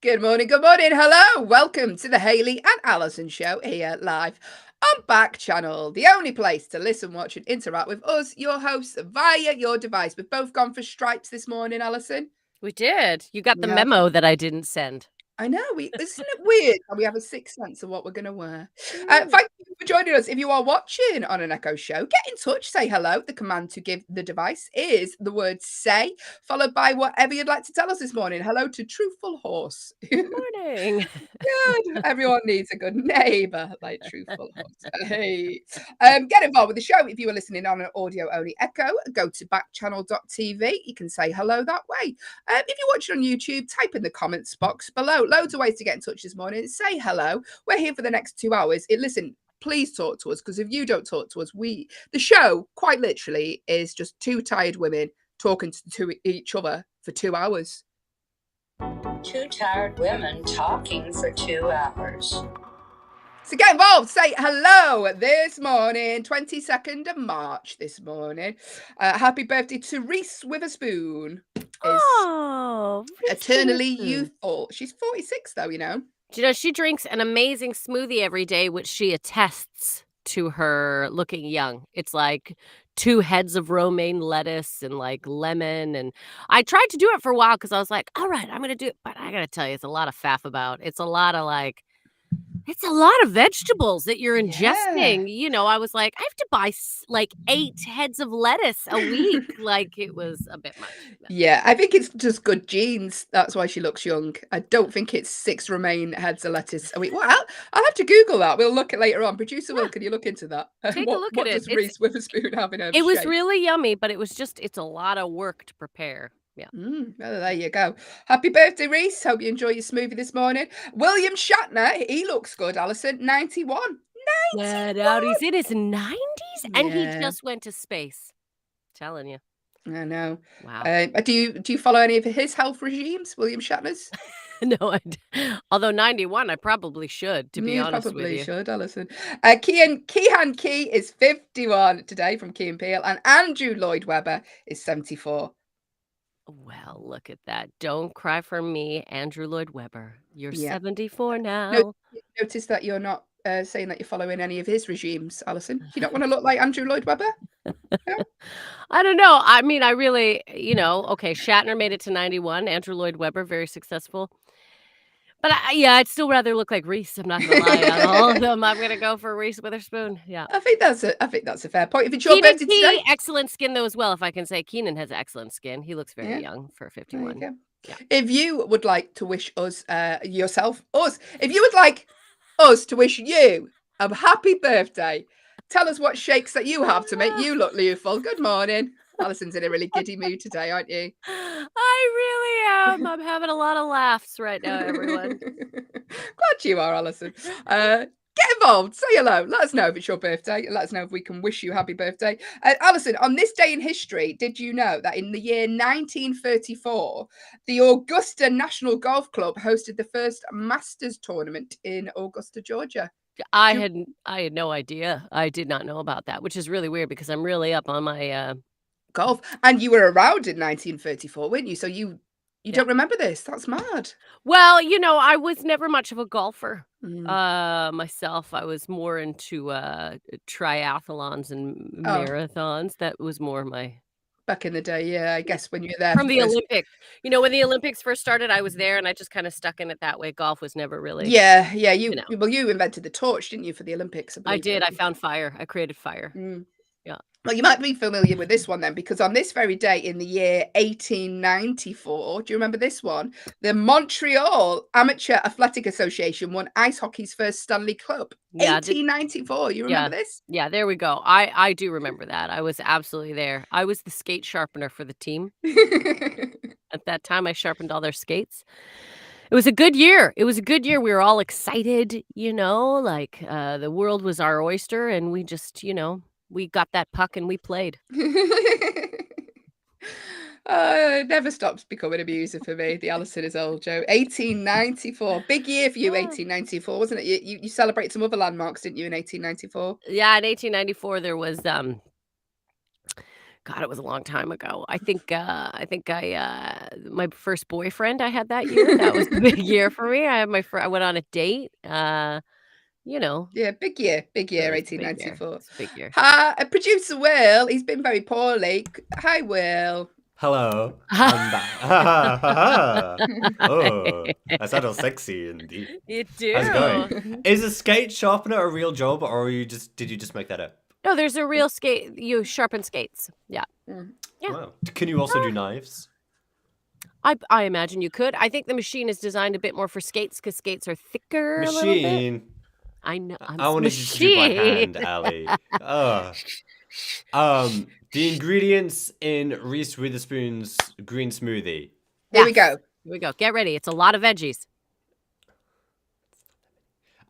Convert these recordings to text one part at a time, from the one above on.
Good morning, hello, welcome to the Hayley and Allyson show here live on Backchannel, the only place to listen, watch and interact with us, your hosts, via your device. We've both gone for stripes this morning, Allyson. We did. You got the We have. memo that I didn't send. I know, isn't it weird how we have a sixth sense of what we're going to wear? Mm. Thank you for joining us. If you are watching on an Echo show, get in touch, say hello. The command to give the device is the word say, followed by whatever you'd like to tell us this morning. Hello to Truthful Horse. Good morning. Good. Everyone needs a good neighbour like Truthful Horse. Hey. Get involved with the show. If you are listening on an audio-only Echo, go to backchannel.tv. You can say hello that way. If you're watching on YouTube, type in the comments box below. Loads of ways to get in touch this morning. Say hello. We're here for the next 2 hours. Listen, please talk to us, because if you don't talk to us, the show quite literally is just two tired women talking to each other for 2 hours. Two tired women talking for 2 hours. So get involved. Say hello this morning, 22nd of March this morning. Happy birthday to Reese Witherspoon. Oh, Eternally youthful. She's 46 though, you know. Do you know, she drinks an amazing smoothie every day, which she attests to her looking young. It's like 2 heads of romaine lettuce and like lemon. And I tried to do it for a while because I was like, all right, I'm going to do it. But I got to tell you, it's a lot of faff about. It's a lot of it's a lot of vegetables that you're ingesting. You know, I was like, I have to buy like 8 heads of lettuce a week. Like, it was a bit much. Yeah, I think it's just good genes. That's why she looks young. I don't think it's 6 romaine heads of lettuce a week. Well, I'll have to Google that. We'll look at later on. Producer Will, can you look into that? Take a look at it. What does Reese Witherspoon have in her It was shape? really yummy, but it's a lot of work to prepare. Yeah. Well, there you go. Happy birthday, Reese. Hope you enjoy your smoothie this morning. William Shatner, he looks good, Allyson. 91. 91. Get out. He's in his 90s and he Yeah. just went to space. Telling you. I know. Wow. Do you follow any of his health regimes, William Shatner's? No, although 91, I probably should, to be honest with you. Probably should, Allyson. Keehan Key is 51 today from Key and Peele, and Andrew Lloyd Webber is 74. Well, look at that. Don't cry for me, Andrew Lloyd Webber. You're Yeah. 74 now. Notice that you're not saying that you're following any of his regimes, Allyson. Do you not want to look like Andrew Lloyd Webber? No? I don't know. I mean, I really, okay, Shatner made it to 91. Andrew Lloyd Webber, very successful. But I'd still rather look like Reese. I'm not gonna lie. Out of all of them, I'm gonna go for Reese Witherspoon. Yeah, I think that's a fair point. If it's your birthday today, excellent skin though as well. If I can say, Keenan has excellent skin. He looks very young for 51. Yeah. If you would like to wish us, if you would like us to wish you a happy birthday, tell us what shakes that you have to make you look youthful. Good morning. Alyson's in a really giddy mood today, aren't you? I really am. I'm having a lot of laughs right now, everyone. Glad you are, Allyson. Get involved. Say hello. Let us know if it's your birthday. Let us know if we can wish you happy birthday. Allyson, on this day in history, did you know that in the year 1934, the Augusta National Golf Club hosted the first Masters tournament in Augusta, Georgia? I had no idea. I did not know about that, which is really weird because I'm really up on my golf. And you were around in 1934, weren't you? So you don't remember this. That's mad. Well, I was never much of a golfer myself. I was more into triathlons and marathons. That was more my... Back in the day, yeah, I guess when you were there. From the Olympics. When the Olympics first started, I was there and I just kind of stuck in it that way. Golf was never really... Yeah. You invented the torch, didn't you, for the Olympics? I did. I found fire. I created fire. Yeah. Well, you might be familiar with this one then, because on this very day in the year 1894, do you remember this one? The Montreal Amateur Athletic Association won ice hockey's first Stanley Cup. Yeah, 1894. You remember this? Yeah, there we go. I do remember that. I was absolutely there. I was the skate sharpener for the team. At that time, I sharpened all their skates. It was a good year. We were all excited, the world was our oyster, and we just, we got that puck and we played. It never stops becoming a music for me. The Allyson is old, Joe. 1894. Big year for you, 1894, wasn't it? You celebrate some other landmarks, didn't you, in 1894? Yeah, in 1894, there was God, it was a long time ago. I think my first boyfriend I had that year. That was a big year for me. I went on a date. You know, Yeah, big year, it's a big year. 1894. It's a big year. Hi, producer Will. He's been very poorly. Hi, Will. Hello, I'm back. Oh, I sound all sexy indeed. You do. How's it going? Is a skate sharpener a real job, or did you just make that up? No, there's a real skate. You sharpen skates. Yeah. Yeah. Wow. Can you also do knives? I imagine you could. I think the machine is designed a bit more for skates because skates are thicker. A little bit. Machine. I know. I wanted you to do my hand, Allie. The ingredients in Reese Witherspoon's green smoothie. Here we go. Here we go. Get ready. It's a lot of veggies.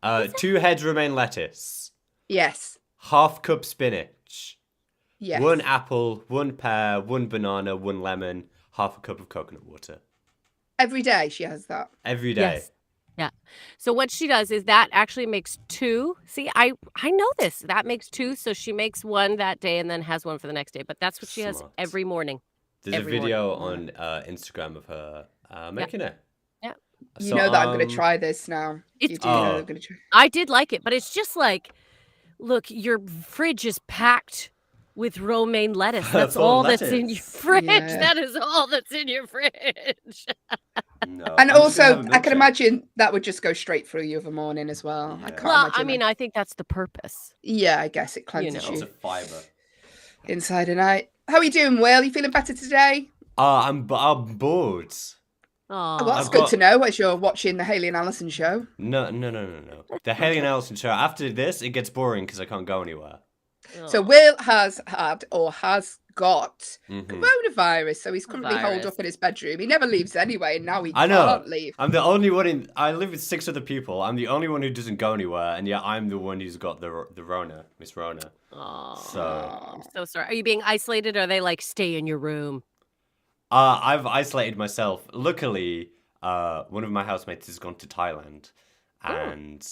2 heads romaine lettuce. Yes. Half cup spinach. Yes. 1 apple, 1 pear, 1 banana, 1 lemon, half a cup of coconut water. Every day she has that. Every day. Yes. Yeah. So what she does is that actually makes 2. See, I know this. That makes 2. So she makes 1 that day and then has 1 for the next day. But that's what she has Smart. every morning. There's Every a video morning. on Instagram of her making it. Yeah. You know that I'm going to try this now. It's- You do know I'm going to try. I did like it, but it's just like, look, your fridge is packed with romaine lettuce. That's Full all lettuce. that's in your fridge. Yeah. That is all that's in your fridge. No, And I'm just gonna also, have a I can milkshake. imagine that would just go straight through you of a morning as well. I Yeah. can't Well, imagine. I mean, I think that's the purpose. yeah, I guess it cleanses know. Lots you of fiber. inside and out. How are you doing, Will? You feeling better today? I'm bored. Oh, Well, that's I've good got- to know as you're watching the Hayley and Allyson show. No. The Hayley and Allyson show. After this, it gets boring because I can't go anywhere. So Will has had or has got Mhm. coronavirus, so he's currently holed Virus. up in his bedroom. He never leaves anyway, and now he I know. can't leave. I'm the only one I live with 6 other people. I'm the only one who doesn't go anywhere, and yet I'm the one who's got the Rona, Miss Rona. Oh, So I'm so sorry. Are you being isolated or are they like stay in your room? I've isolated myself. Luckily, one of my housemates has gone to Thailand, and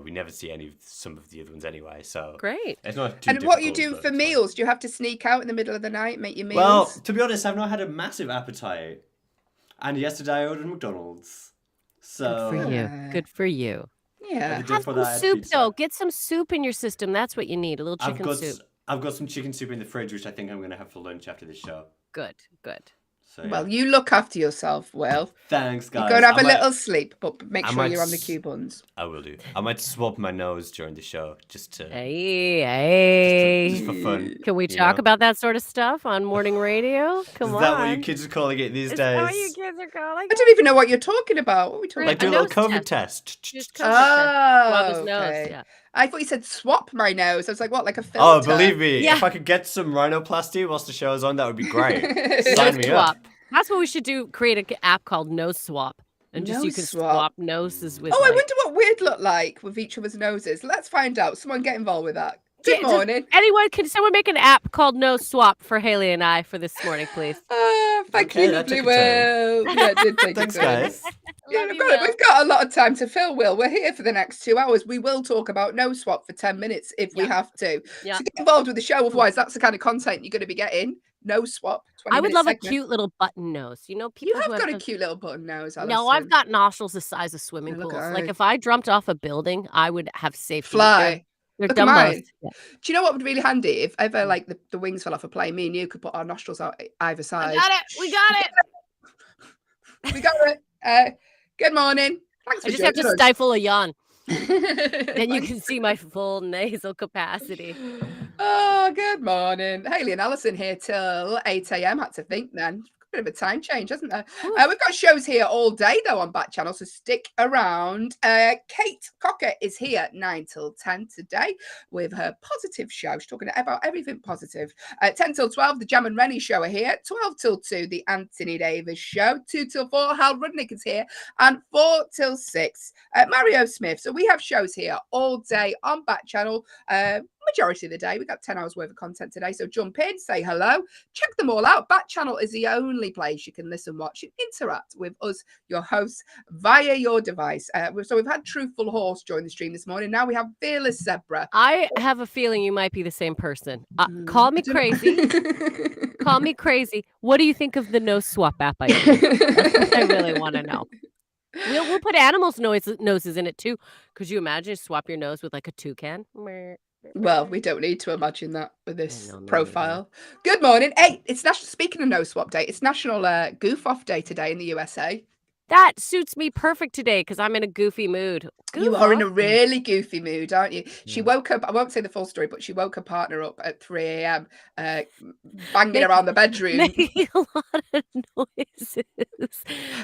we never see some of the other ones anyway. So Great. it's not too And what you do difficult, for but it's fine. meals? Do you have to sneak out in the middle of the night, make your meals? Well, to be honest, I've not had a massive appetite, and yesterday I ordered McDonald's. So Good for you. Yeah. Good for you. yeah. The day Have before some that, I had soup pizza. though. Get some soup in your system. That's what you need. A little chicken soup. I've got some chicken soup in the fridge, which I think I'm going to have for lunch after this show. Good. Good. So, yeah. Well, you look after yourself, Will. Thanks, guys. You go and have I a might- little sleep, but make I sure might you're on the s- Q buns. I will do. I might swab my nose during the show just to Hey. just for fun. Can we you talk know? about that sort of stuff on morning radio? Come Is on. that what you kids are calling it these Is days? that what you kids are calling I don't even know what you're talking about. What are we talking Right, Like do a about? little nose COVID test. test. Just COVID test. Swab his Oh, nose. okay. Yeah. I thought you said swap my nose. I was like, what, like a filter? Oh, believe me, Yeah. if I could get some rhinoplasty whilst the show's on, that would be great. Sign Nose me swap. up. That's what we should do. Create an app called Nose Swap, and just you Nose can swap. swap noses with. Oh, I like- wonder what we'd look like with each other's noses. Let's find out. Someone get involved with that. Yeah, Good does morning. Anyone, can someone make an app called Nose Swap for Haley and I for this morning, please? Thank Okay, you, that lovely took a turn. Will. Yeah, it did take Thanks, a turn. guys. Yeah, Love we've you, got, Will. we've got a lot of time to fill, Will. We're here for the next 2 hours. We will talk about no swap for 10 minutes if we Yeah. have to. Yeah. So get involved with the show, otherwise that's the kind of content you're going to be getting. No swap. I would 20-minute love a segment. cute little button nose. You know, people You who have got a those- cute little button nose, No, Allyson. I've got nostrils the size of swimming Yeah, look pools. at Like I. if I jumped off a building, I would have safety. Fly. They're Look at Dumbos. mine. Yeah. Do you know what would be really handy? If ever like the wings fell off a plane, me and you could put our nostrils out either I side. got it. We got it. We got it. Good morning. Thanks I for just have to joining us. stifle a yawn. Then you Thanks. can see my full nasal capacity. Oh, good morning. Hayley and Allyson here till 8 a.m. Had to think then. Bit of a time change, hasn't there? Ooh. We've got shows here all day, though, on Backchannel, so stick around. Kate Cocker is here 9 till 10 today with her positive show. She's talking about everything positive. 10 till 12, the Jam and Rennie show are here. 12 till 2, the Anthony Davis show. 2 till 4, Hal Rudnick is here. And 4 till 6, Mario Smith. So we have shows here all day on Backchannel. majority of the day. We got 10 hours worth of content today. So jump in, say hello, check them all out. Backchannel is the only place you can listen, watch, and interact with us, your hosts, via your device. So we've had Truthful Horse join the stream this morning. Now we have Fearless Zebra. I have a feeling you might be the same person. Call me crazy. Call me crazy. What do you think of the nose swap app I use? That's what I really want to know. We'll put animals' noses in it too. Could you imagine swap your nose with like a toucan? Well, we don't need to imagine that with this No, profile. Good morning. Hey, it's National. Speaking of no swap day, it's National Goof Off Day today in the USA. That suits me perfect today because I'm in a goofy mood. You are in a really goofy mood, aren't you? She woke up, I won't say the full story, but she woke her partner up at 3 a.m. Banging around the bedroom. Making a lot of noises.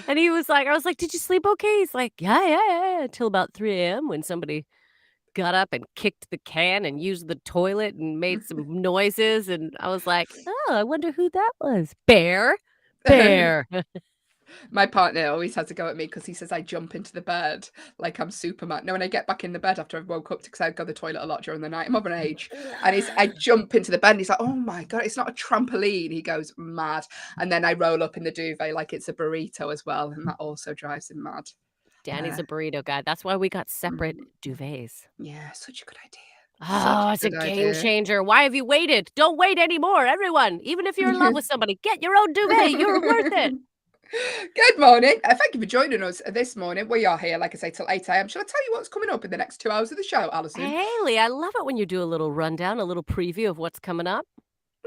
And he was like, I was like, did you sleep okay? He's like, yeah. Until about 3 a.m. when somebody got up and kicked the can and used the toilet and made some noises. And I was like, oh, I wonder who that was. Bear. My partner always has to go at me because he says I jump into the bed like I'm Superman. No, when I get back in the bed after I've woke up because I go to the toilet a lot during the night. I'm of an age. And I jump into the bed and he's like, oh my God, it's not a trampoline. He goes mad. And then I roll up in the duvet like it's a burrito as well. And that also drives him mad. Danny's a burrito guy. That's why we got separate duvets. Yeah, such a good idea. Oh, it's a game changer. Why have you waited? Don't wait anymore, everyone. Even if you're in love with somebody, get your own duvet. You're worth it. Good morning. Thank you for joining us this morning. We are here, like I say, till 8 a.m. Shall I tell you what's coming up in the next 2 hours of the show, Allyson? Hayley, I love it when you do a little rundown, a little preview of what's coming up.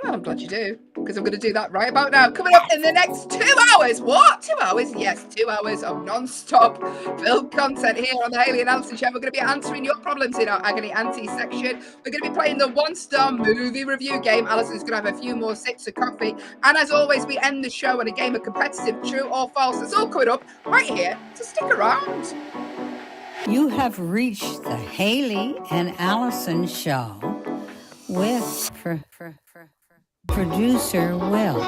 Well, I'm glad you do, because I'm going to do that right about now. Coming up in the next 2 hours. What? 2 hours? Yes, 2 hours of non-stop filled content here on the Hayley and Allyson show. We're going to be answering your problems in our Agony Auntie section. We're going to be playing the one-star movie review game. Allison's going to have a few more sips of coffee. And as always, we end the show on a game of competitive true or false. It's all coming up right here, so stick around. You have reached the Hayley and Allyson show with producer Will.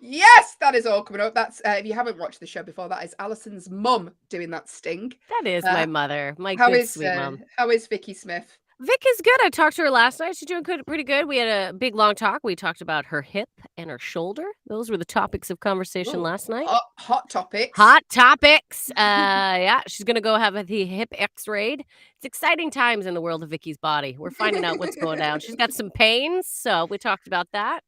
Yes, that is all coming up. That's if you haven't watched the show before, that is Allison's mum doing that sting. That is my mother, my good sweet mom. How is Vicky Smith? Vic is good. I talked to her last night. She's doing pretty good. We had a big, long talk. We talked about her hip and her shoulder. Those were the topics of conversation last night. Hot topics. Hot topics. Yeah, she's going to go have the hip x-rayed. It's exciting times in the world of Vicky's body. We're finding out what's going down. She's got some pains, so we talked about that.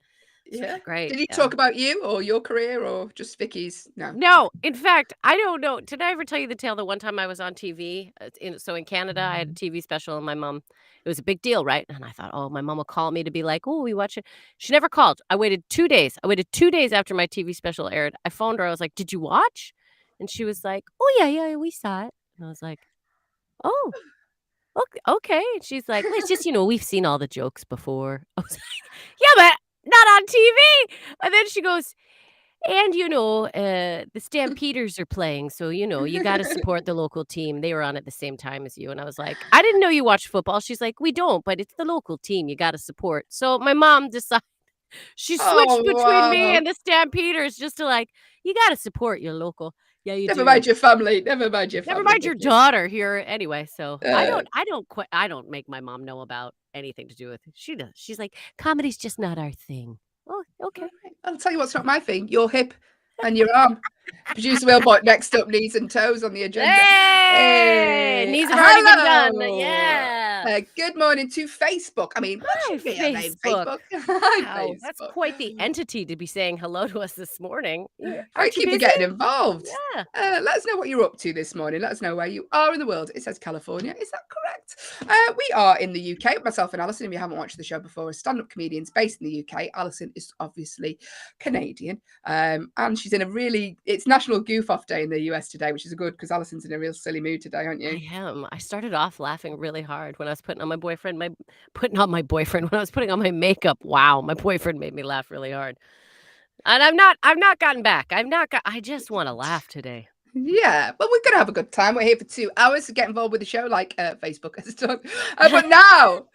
Yeah, great. Did he talk about you or your career or just Vicky's? No. In fact, I don't know. Did I ever tell you the tale? The one time I was on TV. In Canada, I had a TV special, and my mom. It was a big deal, right? And I thought, oh, my mom will call me to be like, oh, we watch it. She never called. I waited 2 days. I waited 2 days after my TV special aired. I phoned her. I was like, did you watch? And she was like, oh yeah, we saw it. And I was like, oh, okay. And she's like, well, it's just we've seen all the jokes before. I was like, yeah, but not on TV. And then she goes, and the Stampeders are playing, so you got to support the local team. They were on at the same time as you. And I was like, I didn't know you watched football. She's like, we don't, but it's the local team you got to support. So my mom decided she switched between me and the Stampeders just to you got to support your local. Yeah, you never mind your family. Never mind your family. Never mind your daughter here. Anyway, so I don't make my mom know about anything to do with it. She does. She's like, comedy's just not our thing. Oh, okay. I'll tell you what's not my thing. Your hip and your arm. Producer Wilbot, next up, knees and toes on the agenda. Hey! Knees have already been done. Yeah. Good morning to Facebook. I mean, Hi, Facebook. Wow, that's quite the entity to be saying hello to us this morning. I keep you getting involved. Yeah. Let us know what you're up to this morning. Let us know where you are in the world. It says California. Is that correct? We are in the UK. Myself and Allyson, if you haven't watched the show before, are stand-up comedians based in the UK. Allyson is obviously Canadian. And she's in it's National Goof Off Day in the US today, which is good because Allison's in a real silly mood today, aren't you? I am. I started off laughing really hard when I was putting on my makeup. Wow, my boyfriend made me laugh really hard. And I've not gotten back. I just want to laugh today. Yeah, but we're going to have a good time. We're here for 2 hours to get involved with the show like Facebook has done. But now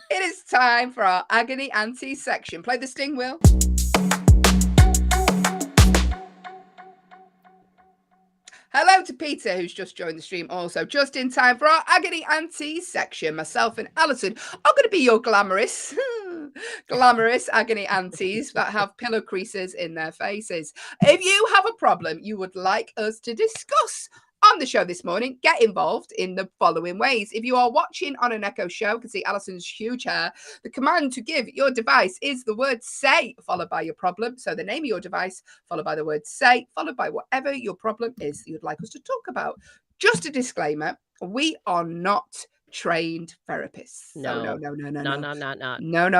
it is time for our Agony Auntie section. Play the sting, Will. Hello to Peter, who's just joined the stream also, just in time for our Agony Aunties section. Myself and Allyson are going to be your glamorous Agony Aunties that have pillow creases in their faces. If you have a problem you would like us to discuss on the show this morning, get involved in the following ways. If you are watching on an Echo show, you can see Allison's huge hair. The command to give your device is the word say, followed by your problem. So the name of your device, followed by the word say, followed by whatever your problem is that you'd like us to talk about. Just a disclaimer, we are not trained therapists. No. So no.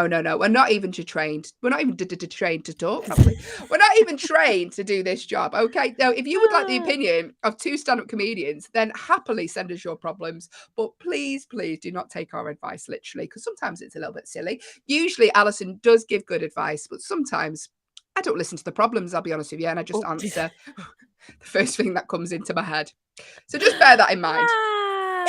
No. We're not even trained. We're not even trained to talk properly. We're not even trained to do this job. Okay. Now, if you would like the opinion of two stand-up comedians, then happily send us your problems. But please do not take our advice literally, because sometimes it's a little bit silly. Usually Allyson does give good advice, but sometimes I don't listen to the problems, I'll be honest with you, and I just answer the first thing that comes into my head. So just bear that in mind.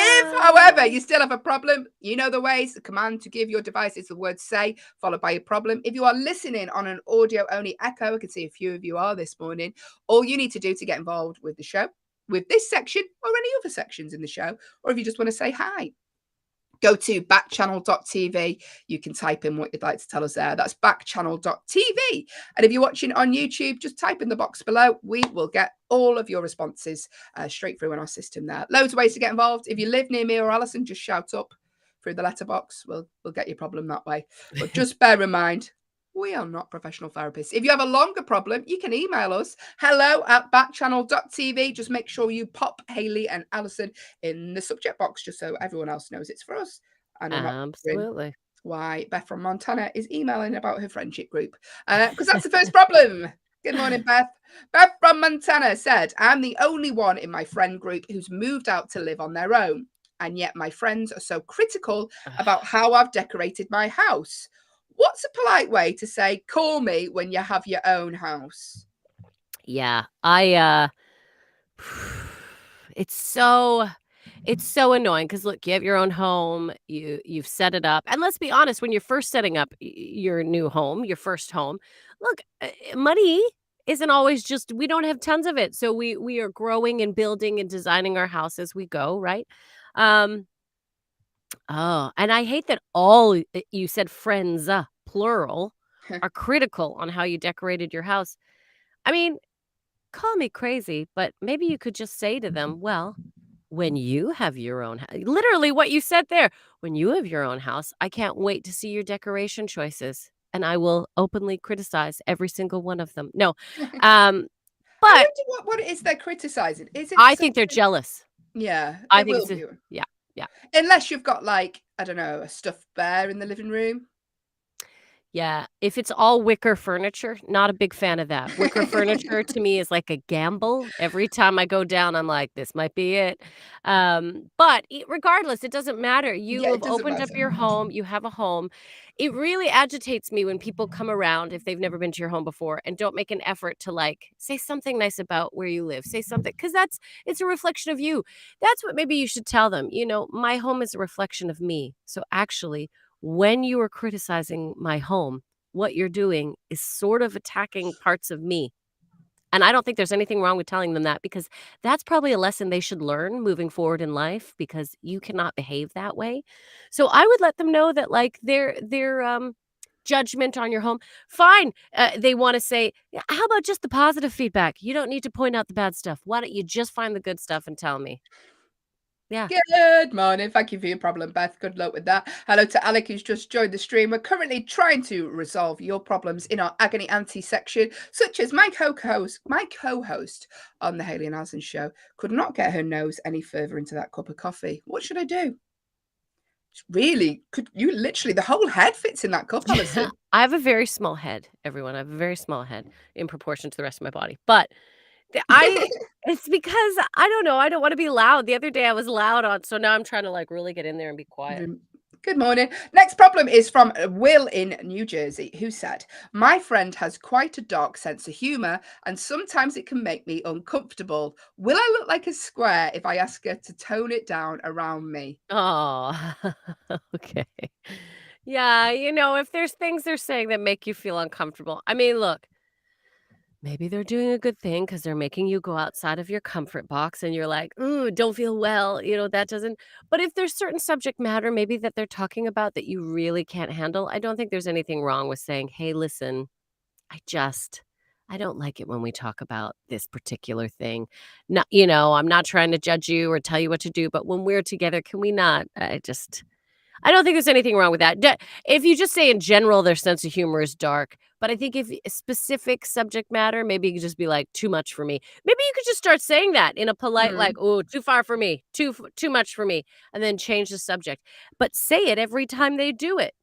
If, however, you still have a problem, you know the ways. The command to give your device is the word say, followed by your problem. If you are listening on an audio-only Echo, I can see a few of you are this morning, all you need to do to get involved with the show, with this section or any other sections in the show, or if you just want to say hi, go to backchannel.tv. You can type in what you'd like to tell us there. That's backchannel.tv. And if you're watching on YouTube, just type in the box below. We will get all of your responses straight through in our system there. Loads of ways to get involved. If you live near me or Allyson, just shout up through the letterbox. We'll get your problem that way. But just bear in mind, we are not professional therapists. If you have a longer problem, you can email us, hello@backchannel.tv. Just make sure you pop Hayley and Allyson in the subject box, just so everyone else knows it's for us. And absolutely. Why Beth from Montana is emailing about her friendship group, because that's the first problem. Good morning, Beth. Beth from Montana said, I'm the only one in my friend group who's moved out to live on their own. And yet my friends are so critical about how I've decorated my house. What's a polite way to say, call me when you have your own house? Yeah, it's so annoying because look, you have your own home, you've set it up, and let's be honest, when you're first setting up your new home, your first home, look, money isn't always just, we don't have tons of it, so we are growing and building and designing our house as we go, right? And I hate that all you said friends, plural, are critical on how you decorated your house. I mean, call me crazy, but maybe you could just say to them, well, when you have your own house, literally what you said there, when you have your own house, I can't wait to see your decoration choices, and I will openly criticize every single one of them. No, I but wonder what it is they're criticizing. Is it? I think they're jealous. Yeah, I think it's yeah. Unless you've got, like, I don't know, a stuffed bear in the living room. Yeah, if it's all wicker furniture, not a big fan of that. Wicker furniture to me is like a gamble. Every time I go down, I'm like, this might be it. But regardless, it doesn't matter. You have opened up your home. You have a home. It really agitates me when people come around, if they've never been to your home before, and don't make an effort to like say something nice about where you live. Say something, because it's a reflection of you. That's what maybe you should tell them. You know, my home is a reflection of me. So actually, when you are criticizing my home, what you're doing is sort of attacking parts of me. And I don't think there's anything wrong with telling them that, because that's probably a lesson they should learn moving forward in life, because you cannot behave that way. So I would let them know that, like, their judgment on your home, fine. They want to say, "Yeah, how about just the positive feedback? You don't need to point out the bad stuff. Why don't you just find the good stuff and tell me?" Yeah. Good morning. Thank you for your problem, Beth. Good luck with that. Hello to Alec, who's just joined the stream. We're currently trying to resolve your problems in our Agony Auntie section, such as my co-host on the Hayley and Allyson show could not get her nose any further into that cup of coffee. What should I do? Really, the whole head fits in that cup, Allyson. I have a very small head, everyone. I have a very small head in proportion to the rest of my body. But it's because I don't know. I don't want to be loud. The other day I was loud so now I'm trying to like really get in there and be quiet. Good morning. Next problem is from Will in New Jersey, who said, my friend has quite a dark sense of humor and sometimes it can make me uncomfortable. Will I look like a square if I ask her to tone it down around me? Oh, okay. Yeah, you know, if there's things they're saying that make you feel uncomfortable. I mean, look, Maybe they're doing a good thing because they're making you go outside of your comfort box and you're like, "Ooh, don't feel well," that doesn't but if there's certain subject matter maybe that they're talking about that you really can't handle, I don't think there's anything wrong with saying, "Hey, listen, I don't like it when we talk about this particular thing. Not I'm not trying to judge you or tell you what to do, but when we're together, can we not?" I don't think there's anything wrong with that. If you just say in general their sense of humor is dark, but I think if a specific subject matter, maybe you could just be like, "Too much for me." Maybe you could just start saying that in a polite, like, Mm. "Oh, too far for me, too much for me," and then change the subject. But say it every time they do it,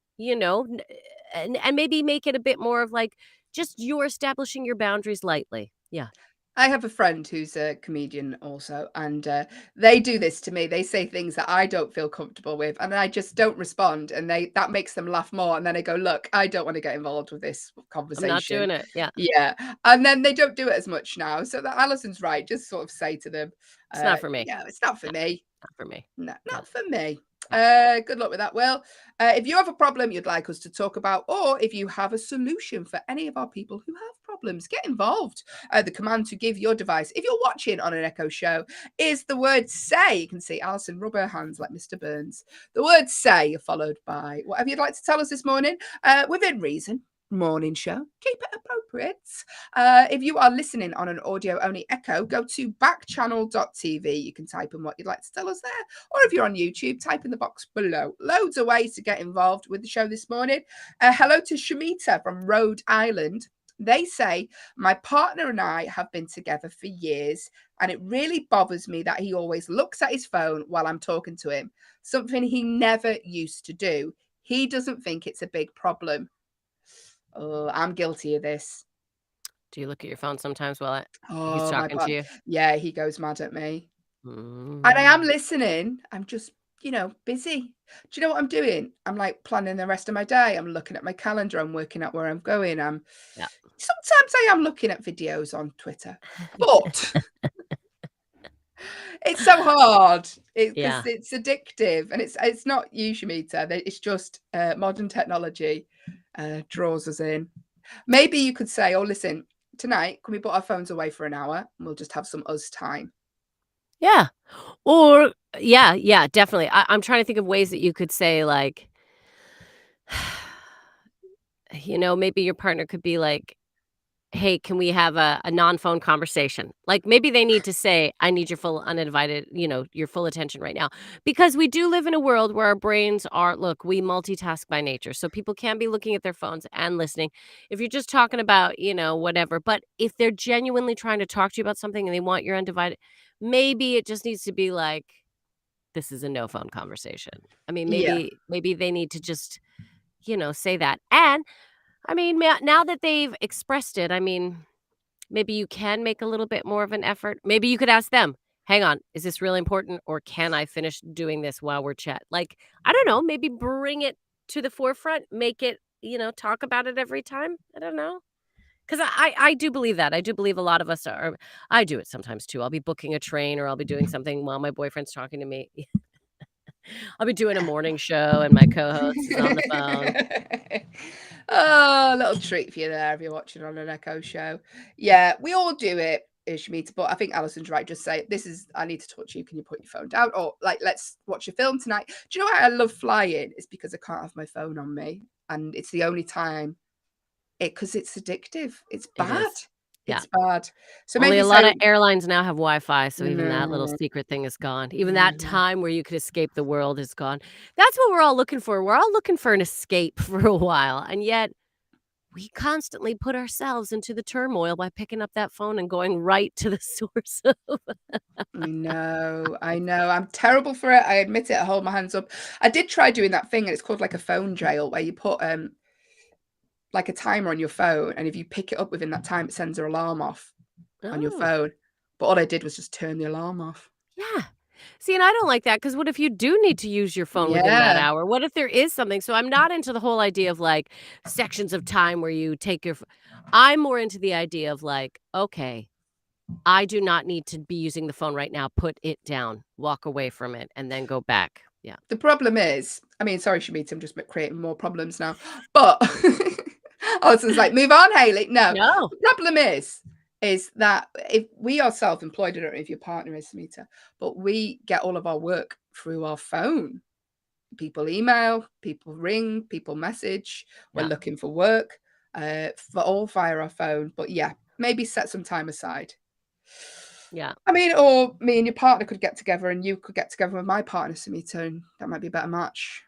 and maybe make it a bit more of like just you're establishing your boundaries lightly. Yeah, I have a friend who's a comedian also, and they do this to me. They say things that I don't feel comfortable with, and I just don't respond, and that makes them laugh more. And then I go, "Look, I don't want to get involved with this I'm not conversation." doing it. Yeah, Yeah, and then they don't do it as much now. So that Alison's right. Just sort of say to them, it's not for me. "Yeah, it's not for No, me. not for me. No, No, not for me." no. Good luck with that. Well, if you have a problem you'd like us to talk about, or if you have a solution for any of our people who have problems, get involved. The command to give your device, if you're watching on an Echo show, is the word say. You can see Alison rub her hands like Mr. Burns. The word say, followed by whatever you'd like to tell us this morning, within reason. Morning show, keep it appropriate. If you are listening on an audio only Echo, go to backchannel.tv. You can type in what you'd like to tell us there. Or if you're on YouTube, type in the box below. Loads of ways to get involved with the show this morning. Hello to Shamita from Rhode Island. They say, my partner and I have been together for years, and it really bothers me that he always looks at his phone while I'm talking to him, something he never used to do. He doesn't think it's a big problem. Oh, I'm guilty of this. Do you look at your phone sometimes while he's Oh, my talking to partner. you? Yeah, he goes mad at me. And I am Mm. listening. I'm just, busy. Do you know what I'm doing? I'm like planning the rest of my day. I'm looking at my calendar. I'm working out where I'm going. Yeah. Sometimes I am looking at videos on Twitter, but it's so hard because Yeah. it's addictive, and it's not you, Shamita. It's just modern technology draws us in. Maybe you could say, "Oh, listen, tonight, can we put our phones away for an hour and we'll just have some us time?" Yeah. Or yeah, definitely. I'm trying to think of ways that you could say, like, maybe your partner could be like, "Hey, can we have a non-phone conversation?" Like, maybe they need to say, "I need your full uninvited your full attention right now." Because we do live in a world where our brains are look, we multitask by nature, so people can be looking at their phones and listening. If you're just talking about, whatever, but if they're genuinely trying to talk to you about something and they want your undivided maybe it just needs to be like, "This is a no phone conversation." I mean, Yeah. maybe they need to just, say that. And, I mean, now that they've expressed it, I mean maybe you can make a little bit more of an effort. Maybe you could ask them, "Hang on, is this really important or can I finish doing this while we're chat?" Like, I don't know, maybe bring it to the forefront, make it, talk about it every time. I don't know. Because I do believe that. I do believe a lot of us are I do it sometimes too. I'll be booking a train or I'll be doing something while my boyfriend's talking to me. I'll be doing a morning show and my co-host is on the phone. Oh, a little treat for you there if you're watching on an Echo show. Yeah, we all do it, Ishmita, but I think Alison's right. Just say, "This is, I need to talk to you. Can you put your phone down?" Or like, "Let's watch a film tonight." Do you know why I love flying? It's because I can't have my phone on me. And it's the only time because it's addictive. It's It bad. is. Yeah. It's bad. So Only maybe a lot of say, airlines now have Wi-Fi, so even that little no, secret thing is gone. Even that no. time where you could escape the world is gone. That's what we're all looking for. We're all looking for an escape for a while, and yet we constantly put ourselves into the turmoil by picking up that phone and going right to the source of I know. I'm terrible for it. I admit it. I hold my hands up. I did try doing that thing, and it's called like a phone jail, where you put like a timer on your phone, and if you pick it up within that time, it sends an alarm off on your Oh, phone. But all I did was just turn the alarm off. yeah. See, and I don't like that because what if you do need to use your phone within that Yeah. hour? What if there is something? So I'm not into the whole idea of like sections of time where you take your I'm more into the idea of like, okay, I do not need to be using the phone right now. Put it down, walk away from it, and then go back. Yeah. The problem is, I mean, sorry, Shamita, I'm just creating more problems now. But Alison's like, move on, Hayley. No. No. The problem is that if we are self-employed, I don't know if your partner is, Samita, but we get all of our work through our phone. People email, people ring, people message. We're Yeah. looking for work for all via our phone. But yeah, maybe set some time aside. Yeah. I mean, or me and your partner could get together and you could get together with my partner, Samita, and that might be a better match.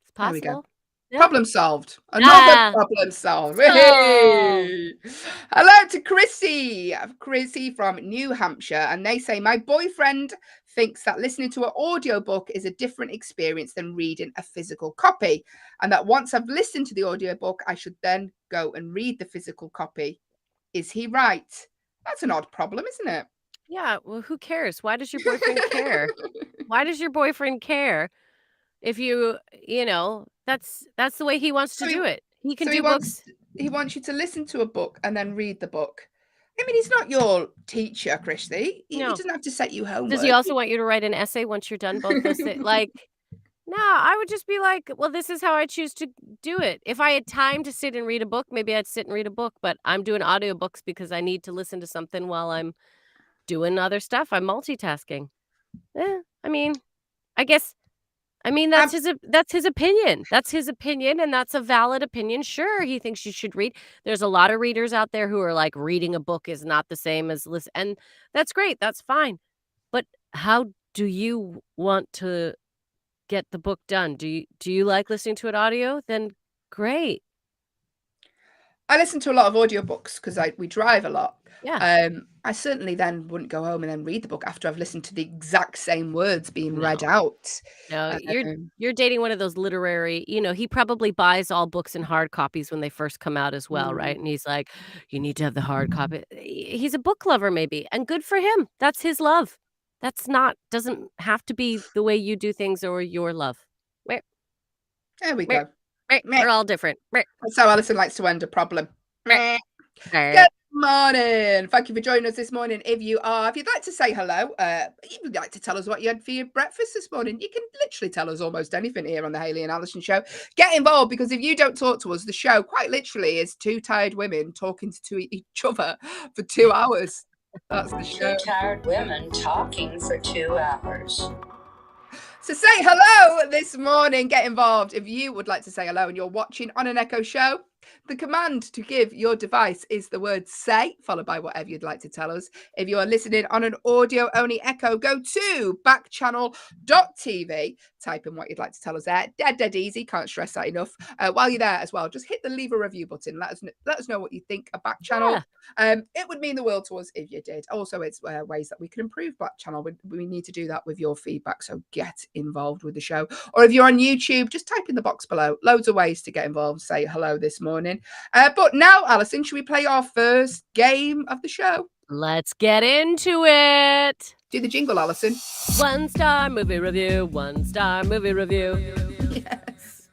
It's There we go. possible. Yeah. Problem solved. Another Ah. problem solved. Solved. Hey! Hello to Chrissy from New Hampshire. And they say, my boyfriend thinks that listening to an audiobook is a different experience than reading a physical copy. And that once I've listened to the audiobook, I should then go and read the physical copy. Is he right? That's an odd problem, isn't it? Yeah. Well, who cares? Why does your boyfriend care? Why does your boyfriend care? If you know, that's the way he wants to So do it. He can so do books. he wants you to listen to a book and then read the book. I mean, he's not your teacher, Christy. He No. doesn't have to set you homework. Does he also want you to write an essay once you're done both those things? Like, no, I would just be like, well, this is how I choose to do it. If I had time to sit and read a book, maybe I'd sit and read a book, but I'm doing audiobooks because I need to listen to something while I'm doing other stuff. I'm multitasking. I mean, that's his opinion. That's his opinion, and that's a valid opinion. Sure, he thinks you should read. There's a lot of readers out there who are like, reading a book is not the same as listen, and that's great. That's fine. But how do you want to get the book done? Do you like listening to it audio? Then great. I listen to a lot of audiobooks because we drive a lot. Yeah. I certainly then wouldn't go home and then read the book after I've listened to the exact same words being read No. out. No, you're dating one of those literary, he probably buys all books in hard copies when they first come out as well, right? And he's like, you need to have the hard copy. He's a book lover maybe, and good for him. That's his love. Doesn't have to be the way you do things or your love. There we go. We're all different. That's how Allyson likes to end a problem. Good morning. Thank you for joining us this morning. If you'd like to say hello, if you'd like to tell us what you had for your breakfast this morning, you can literally tell us almost anything here on the Hayley and Allyson show. Get involved, because if you don't talk to us, the show quite literally is two tired women talking to each other for 2 hours. That's the show. Two tired women talking for 2 hours. So say hello this morning. Get involved. If you would like to say hello and you're watching on an Echo show, the command to give your device is the word say, followed by whatever you'd like to tell us. If you are listening on an audio-only Echo, go to backchannel.tv. Type in what you'd like to tell us there. Dead easy. Can't stress that enough. While you're there as well, just hit the leave a review button. Let us know what you think of Backchannel. Yeah. It would mean the world to us if you did. Also, it's ways that we can improve Backchannel. We need to do that with your feedback, so get involved with the show. Or if you're on YouTube, just type in the box below. Loads of ways to get involved. Say hello this morning. But now, Allyson, should we play our first game of the show? Let's get into it. Do the jingle, Allyson. 1-star movie review. 1-star movie review. Yes.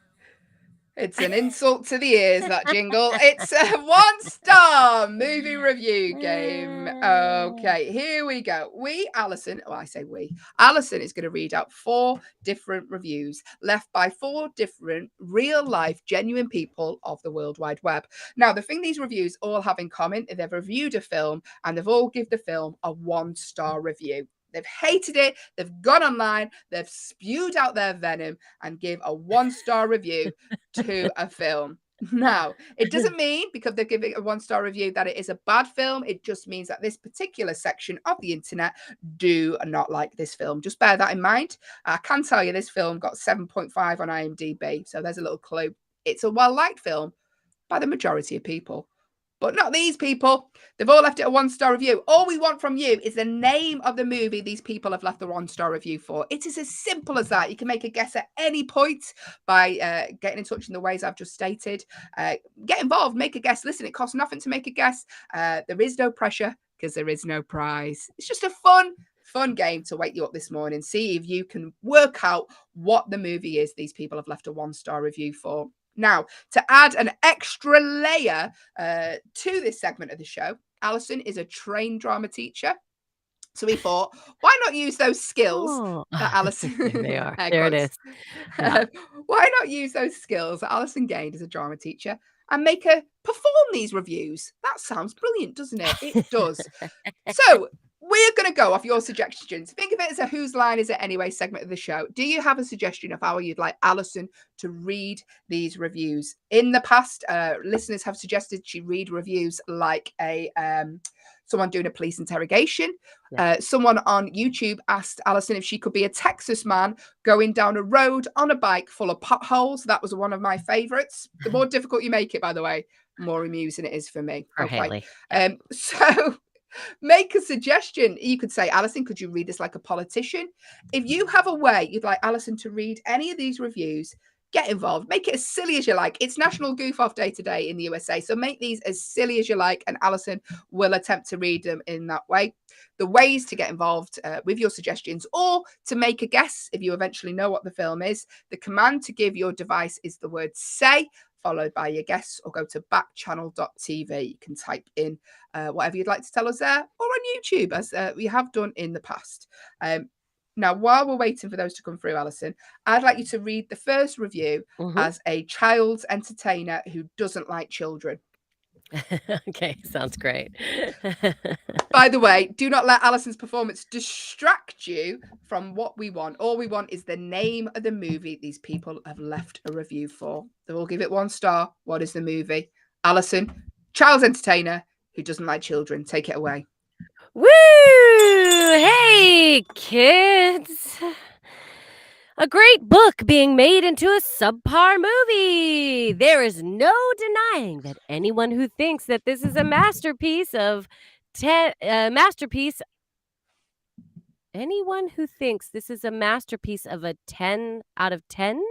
It's an insult to the ears, that jingle. It's a 1-star movie review game. Okay, here we go. Allyson is going to read out 4 different reviews left by 4 different real-life, genuine people of the World Wide Web. Now, the thing these reviews all have in common is they've reviewed a film and they've all given the film a 1-star review. They've hated it. They've gone online. They've spewed out their venom and give a 1-star review to a film. Now, it doesn't mean because they're giving a 1-star review that it is a bad film. It just means that this particular section of the internet do not like this film. Just bear that in mind. I can tell you this film got 7.5 on IMDb. So there's a little clue. It's a well-liked film by the majority of people. But not these people. They've all left it a 1-star review. All we want from you is the name of the movie these people have left the 1-star review for. It is as simple as that. You can make a guess at any point by getting in touch in the ways I've just stated. Get involved, make a guess. Listen, it costs nothing to make a guess. There is no pressure because there is no prize. It's just a fun game to wake you up this morning. See if you can work out what the movie is these people have left a 1-star review for. Now, to add an extra layer to this segment of the show, Allyson is a trained drama teacher. So we thought, why not use those skills that Allyson... They are. There it is. Yeah. Why not use those skills that Allyson gained as a drama teacher and make her perform these reviews. That sounds brilliant, doesn't it? It does. So we're going to go off your suggestions. Think of it as a Whose Line Is It Anyway segment of the show. Do you have a suggestion of how you'd like Allyson to read these reviews? In the past, listeners have suggested she read reviews like a someone doing a police interrogation. Yeah. Someone on YouTube asked Allyson if she could be a Texas man going down a road on a bike full of potholes. That was one of my favorites. The more difficult you make it, by the way, the more amusing it is for me. For Okay. Hayley. So make a suggestion. You could say, Allyson, could you read this like a politician? If you have a way you'd like Allyson to read any of these reviews, get involved. Make it as silly as you like. It's National Goof Off Day today in the USA. So make these as silly as you like, and Allyson will attempt to read them in that way. The ways to get involved with your suggestions or to make a guess if you eventually know what the film is. The command to give your device is the word say, followed by your guess, or go to backchannel.tv. You can type in whatever you'd like to tell us there, or on YouTube, as we have done in the past. Now, while we're waiting for those to come through, Allyson, I'd like you to read the first review as a child's entertainer who doesn't like children. Okay, sounds great. By the way, do not let Alyson's performance distract you from what we want. All we want is the name of the movie these people have left a review for. They will give it 1 star. What is the movie? Allyson, child's entertainer who doesn't like children. Take it away. Woo! Hey, kids! A great book being made into a subpar movie. There is no denying that anyone who thinks that this is a masterpiece of anyone who thinks this is a masterpiece of a 10 out of 10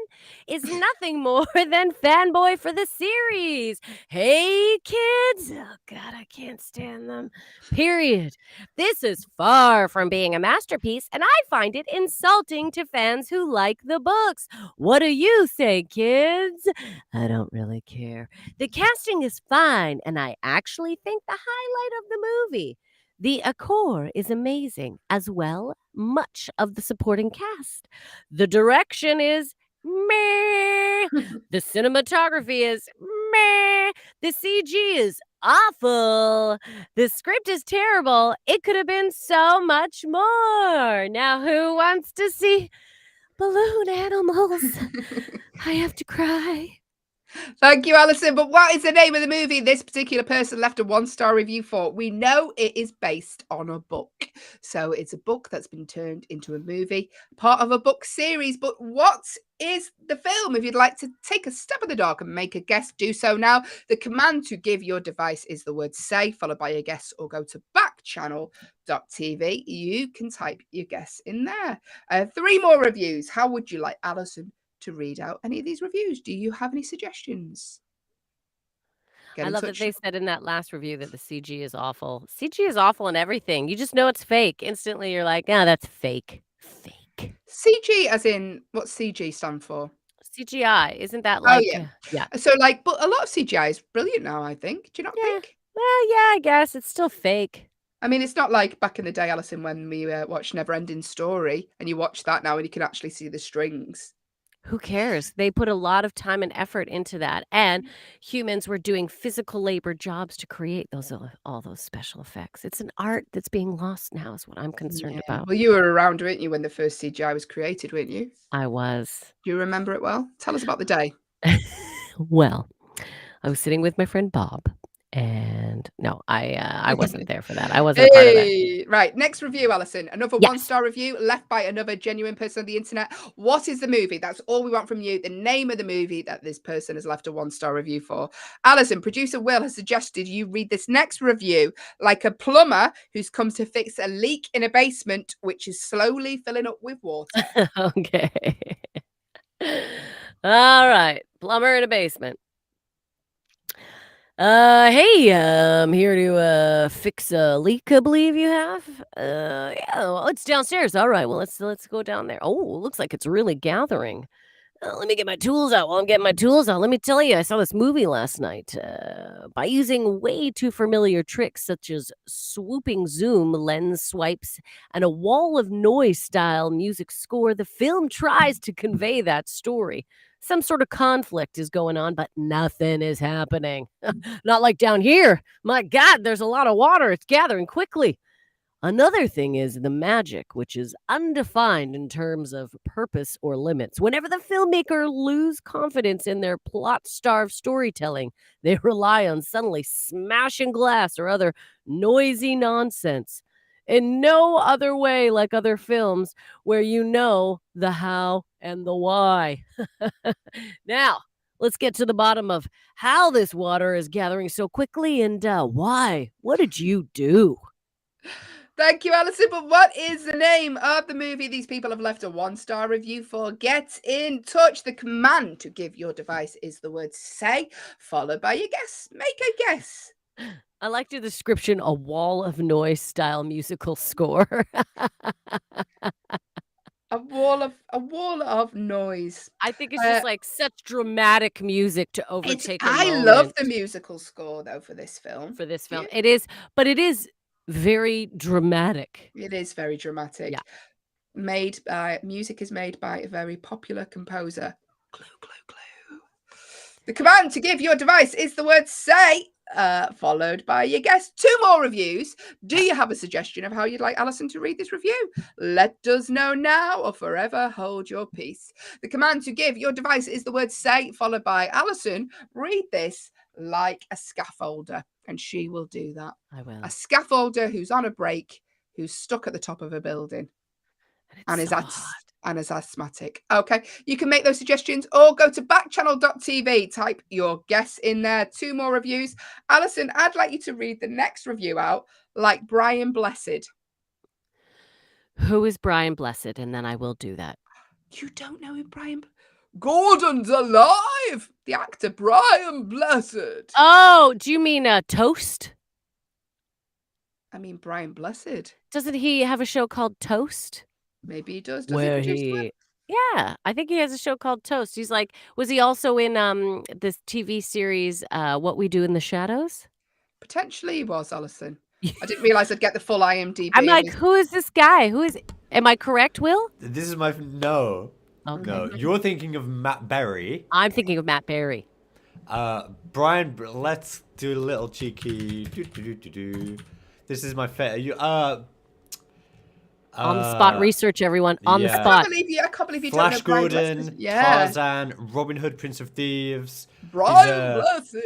is nothing more than fanboy for the series. Hey, kids. Oh, God, I can't stand them. Period. This is far from being a masterpiece, and I find it insulting to fans who like the books. What do you say, kids? I don't really care. The casting is fine, and I actually think the highlight of the movie. The accor is amazing, as well much of the supporting cast. The direction is meh. The cinematography is meh. The CG is awful. The script is terrible. It could have been so much more. Now, who wants to see balloon animals? I have to cry. Thank you, Allyson. But what is the name of the movie this particular person left a 1-star review for? We know it is based on a book. So it's a book that's been turned into a movie, part of a book series. But what is the film? If you'd like to take a step in the dark and make a guess, do so now. The command to give your device is the word say, followed by your guess, or go to backchannel.tv. You can type your guess in there. 3 more reviews. How would you like Allyson to read out any of these reviews? Do you have any suggestions? I love that they said in that last review that the CG is awful. CG is awful in everything. You just know it's fake. Instantly, you're like, that's fake. Fake. CG as in, what's CG stand for? CGI. Isn't that like... Oh, yeah. So, like, but a lot of CGI is brilliant now, I think. Do you not think? Well, yeah, I guess. It's still fake. I mean, it's not like back in the day, Allyson, when we watched Neverending Story, and you watch that now and you can actually see the strings. Who cares? They put a lot of time and effort into that, and humans were doing physical labor jobs to create all those special effects. It's an art that's being lost now, is what I'm concerned about. Well, you were around, weren't you, when the first CGI was created, weren't you? I was. Do you remember it well? Tell us about the day. Well, I was sitting with my friend Bob. And no, I wasn't there for that. I wasn't a part of that. Right, next review, Allyson. Another 1-star review left by another genuine person on the internet. What is the movie? That's all we want from you. The name of the movie that this person has left a 1-star review for. Allyson, producer Will has suggested you read this next review like a plumber who's come to fix a leak in a basement, which is slowly filling up with water. Okay. All right. Plumber in a basement. Hey, I'm here to fix a leak, I believe you have. Yeah, well, it's downstairs. All right, well, let's go down there. Oh, it looks like it's really gathering. Let me get my tools out. While I'm getting my tools out, let me tell you, I saw this movie last night. By using way too familiar tricks such as swooping zoom, lens swipes, and a wall of noise style music score, the film tries to convey that story. Some sort of conflict is going on, but nothing is happening. Not like down here. My God, there's a lot of water. It's gathering quickly. Another thing is the magic, which is undefined in terms of purpose or limits. Whenever the filmmaker lose confidence in their plot-starved storytelling, they rely on suddenly smashing glass or other noisy nonsense. In no other way like other films where you know the how and the why. Now, let's get to the bottom of how this water is gathering so quickly and why. What did you do? Thank you, Allyson. But what is the name of the movie these people have left a 1-star review for? Get in touch. The command to give your device is the word say, followed by your guess. Make a guess. I liked your description, a wall of noise style musical score. A wall of noise. I think it's just like such dramatic music to overtake a I moment. love the musical score though for this film. For this film. It is, but it is very dramatic. It is very dramatic. Yeah. Music is made by a very popular composer. Clue, clue, clue. The command to give your device is the word say, followed by your guess. 2 more reviews. Do you have a suggestion of how you'd like Allyson to read this review? Let us know now or forever hold your peace. The command to give your device is the word say, followed by Allyson. Read this like a scaffolder, and she will do that. I will. A scaffolder who's on a break, who's stuck at the top of a building, and is asthmatic. Okay, you can make those suggestions or go to backchannel.tv. Type your guess in there. 2 more reviews. Allyson, I'd like you to read the next review out like Brian Blessed. Who is Brian Blessed? And then I will do that. You don't know who Brian... Gordon's alive! The actor Brian Blessed. Oh, do you mean Toast? I mean Brian Blessed. Doesn't he have a show called Toast? Maybe he does. Where yeah, I think he has a show called Toast. He's like, was he also in this TV series, What We Do in the Shadows? Potentially he was, Allyson. I didn't realize I'd get the full IMDb. I'm like, who is this guy? Who is? Am I correct, Will? This is my no. Okay. No, you're thinking of Matt Berry. I'm thinking of Matt Berry. Brian, let's do a little cheeky. This is my favorite. On the spot research, everyone. On the spot. I can't believe you Flash don't know Gordon, Tarzan, Robin Hood, Prince of Thieves. Brian Blessed.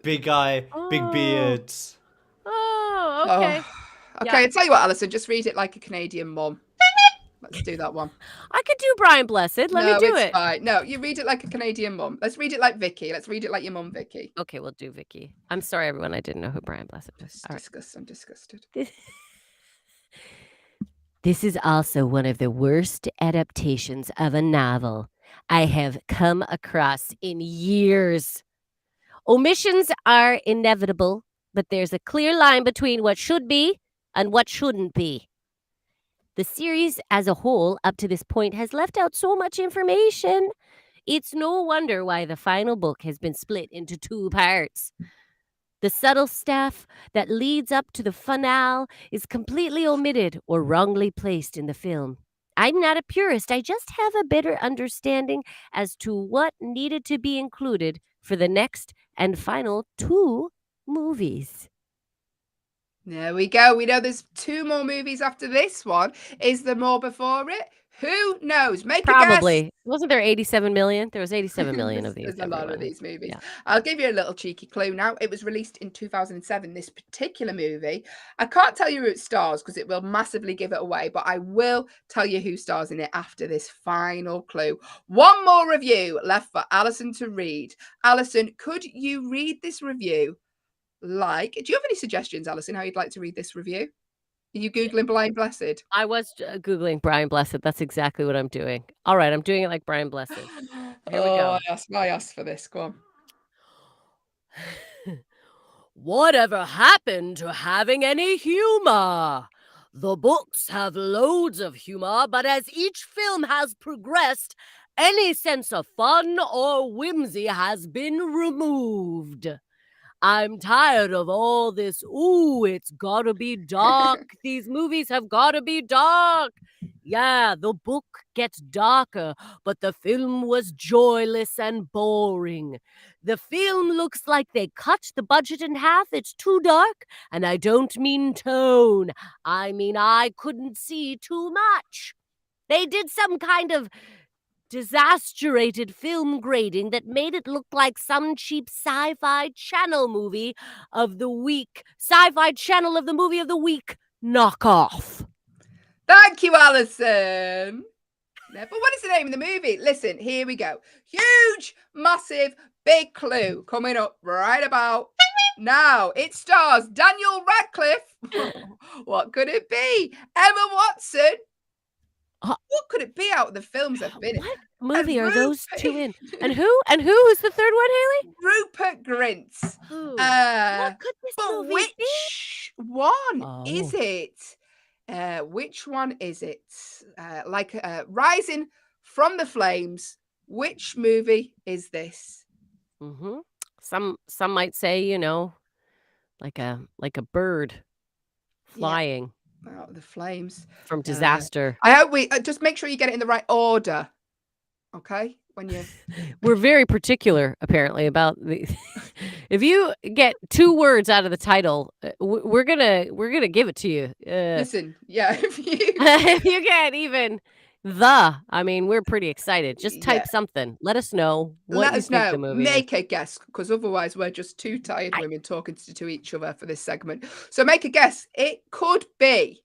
Big guy, big beard. Oh, okay. Okay, I'll tell you what, Allyson, just read it like a Canadian mum. Let's do that one. I could do Brian Blessed. Let me do it. Fine. No, you read it like a Canadian mum. Let's read it like Vicky. Let's read it like your mum, Vicky. Okay, we'll do Vicky. I'm sorry, everyone. I didn't know who Brian Blessed was. I'm disgusted. This is also one of the worst adaptations of a novel I have come across in years. Omissions are inevitable, but there's a clear line between what should be and what shouldn't be. The series as a whole up to this point has left out so much information. It's no wonder why the final book has been split into 2 parts. The subtle stuff that leads up to the finale is completely omitted or wrongly placed in the film. I'm not a purist. I just have a better understanding as to what needed to be included for the next and final 2 movies. There we go. We know there's 2 more movies after this one. Is there more before it? Who knows? Make a guess. Probably. Wasn't there 87 million? There was 87 million of these. There's a lot of these movies. Yeah. I'll give you a little cheeky clue now. It was released in 2007, this particular movie. I can't tell you who it stars because it will massively give it away, but I will tell you who stars in it after this final clue. 1 more review left for Allyson to read. Allyson, could you read this review do you have any suggestions, Allyson, how you'd like to read this review? Are you Googling Brian Blessed? I was Googling Brian Blessed. That's exactly what I'm doing. All right, I'm doing it like Brian Blessed. Here we go. I asked for this. Go on. Whatever happened to having any humor? The books have loads of humor, but as each film has progressed, Any sense of fun or whimsy has been removed. I'm tired of all this. Ooh, it's gotta be dark. These movies have gotta be dark. Yeah, the book gets darker, but the film was joyless and boring. The film looks like they cut the budget in half. It's too dark, and I don't mean tone. I mean, I couldn't see too much. They did some kind of disasterated film grading that made it look like some cheap sci-fi channel movie of the week. Sci-fi channel of the movie of the week knockoff. Thank you, Allyson. But what is the name of the movie? Listen, here we go. Huge, massive, big clue coming up right about now. It stars Daniel Radcliffe. What could it be? Emma Watson. What could it be out of the films I've been in? What movie are those two in? And who is the third one, Hayley? Rupert Grint. What could this movie which one is it? Which one is it? Rising from the Flames. Which movie is this? Mm-hmm. Some might say, you know, like a bird flying. Out of the flames from disaster. I hope we just make sure you get it in the right order. Okay, when you we're very particular apparently about the if you get 2 words out of the title, we're gonna give it to you. Listen, yeah, if you get even I mean, we're pretty excited. Just type something. Let us know what you think the movie Make is. a guess, because otherwise we're just two tired women talking to each other for this segment. So make a guess. It could be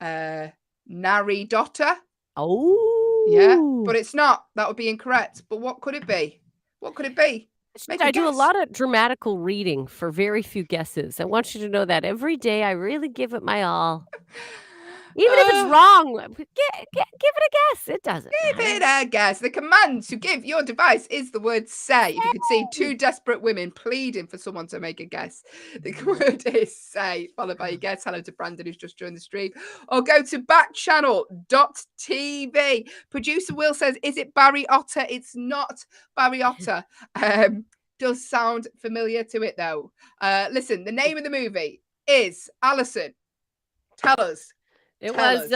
Naridota. Oh. Yeah, but it's not. That would be incorrect. But what could it be? What could it be? I do a lot of dramatical reading for very few guesses. I want you to know that every day I really give it my all. Even if it's wrong, give it a guess. It doesn't Give it a guess. The command to give your device is the word say. If you could see 2 desperate women pleading for someone to make a guess, the word is say, followed by your guess. Hello to Brandon, who's just joined the stream. Or go to backchannel.tv. Producer Will says, is it Barry Otter? It's not Barry Otter. Does sound familiar to it, though. Listen, the name of the movie is, Allyson, tell us. It was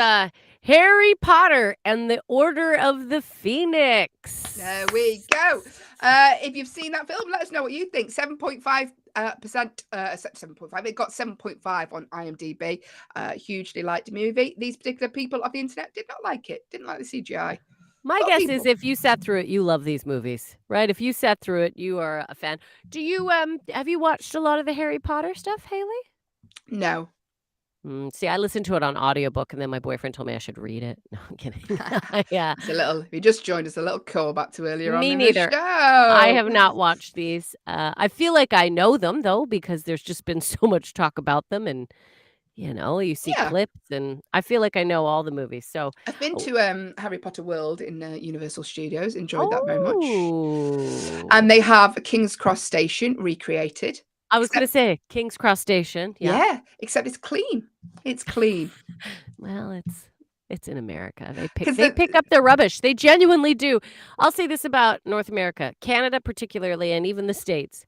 Harry Potter and the Order of the Phoenix. There we go. If you've seen that film, let us know what you think. 7.5%. 7.5. It got 7.5 on IMDb. Hugely liked the movie. These particular people of the internet did not like it. Didn't like the CGI. My guess is if you sat through it, you love these movies, right? If you sat through it, you are a fan. Do you have you watched a lot of the Harry Potter stuff, Hayley? No. See, I listened to it on audiobook, and then my boyfriend told me I should read it. No, I'm kidding. Yeah. It's a little, if you just joined us, a little call back to earlier on. Me in neither. The show. I have not watched these. I feel like I know them, though, because there's just been so much talk about them. And, you know, you see clips, and I feel like I know all the movies. So I've been to Harry Potter World in Universal Studios. Enjoyed that very much. And they have King's Cross Station recreated. I was going to say King's Cross Station. Yeah, except it's clean. It's clean. Well, it's in America. They pick up their rubbish. They genuinely do. I'll say this about North America, Canada particularly, and even the States.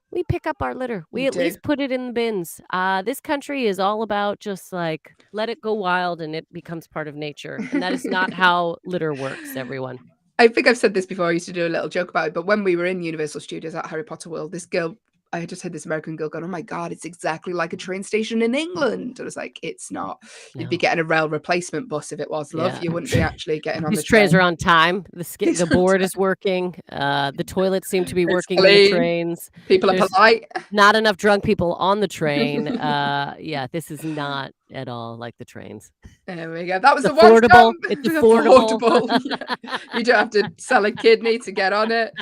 We pick up our litter. We at least put it in the bins. This country is all about just like let it go wild and it becomes part of nature. And that is not how litter works, everyone. I think I've said this before. I used to do a little joke about it. But when we were in Universal Studios at Harry Potter World, this girl, I just had this American girl going, oh my God, it's exactly like a train station in England. I was like, it's not. You'd be getting a rail replacement bus if it was, love. Yeah. You wouldn't be actually getting on the train. These trains are on time. The board is working. The toilets seem to be working in the trains. People are polite. Not enough drunk people on the train. Yeah, this is not at all like the trains. There we go. That was affordable. It's affordable. Yeah. You don't have to sell a kidney to get on it.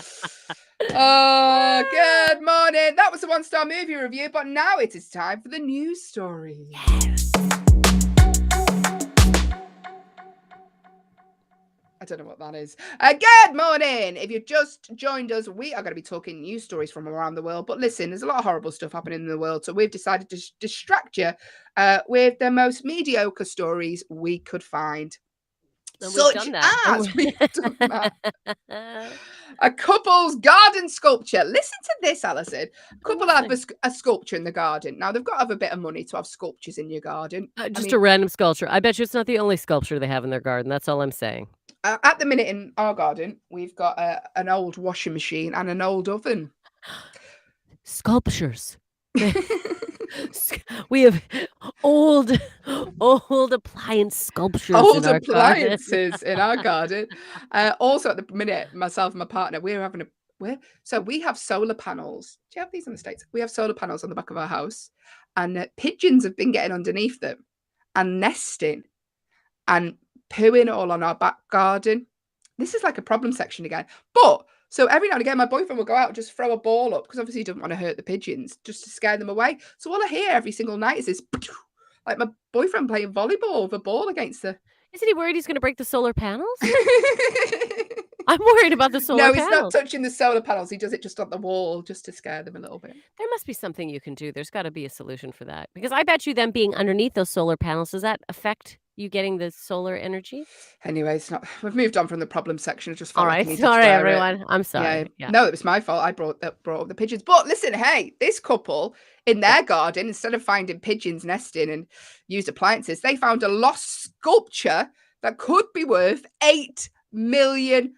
Oh, good morning. That was a 1-star movie review, but now it is time for the news story. Yes. I don't know what that is. Good morning. If you've just joined us, we are going to be talking news stories from around the world. But listen, there's a lot of horrible stuff happening in the world. So we've decided to distract you with the most mediocre stories we could find. And we've Such done that. as we've done that. A couple's garden sculpture. Listen to this, Allyson. A couple have a sculpture in the garden. Now, they've got to have a bit of money to have sculptures in your garden. Just a random sculpture. I bet you it's not the only sculpture they have in their garden. That's all I'm saying. At the minute in our garden, we've got an old washing machine and an old oven. Sculptures. We have old appliance sculptures. Old in our appliances in our garden. Also, at the minute, myself and my partner, we have solar panels. Do you have these in the States? We have solar panels on the back of our house, and pigeons have been getting underneath them and nesting and pooing all on our back garden. This is like a problem section again. But so every now and again, my boyfriend will go out and just throw a ball up because obviously he doesn't want to hurt the pigeons, just to scare them away. So all I hear every single night is this, like my boyfriend playing volleyball with a ball against the. Isn't he worried he's going to break the solar panels? I'm worried about the solar panels. No, he's not touching the solar panels. He does it just on the wall just to scare them a little bit. There must be something you can do. There's got to be a solution for that. Because I bet you them being underneath those solar panels, does that affect you getting the solar energy? Anyway, it's not. We've moved on from the problem section. I just felt All like I right. needed Sorry, to share everyone. it. I'm sorry. Yeah. No, it was my fault. I brought up the pigeons. But listen, hey, this couple in their garden, instead of finding pigeons nesting and used appliances, they found a lost sculpture that could be worth £8 million.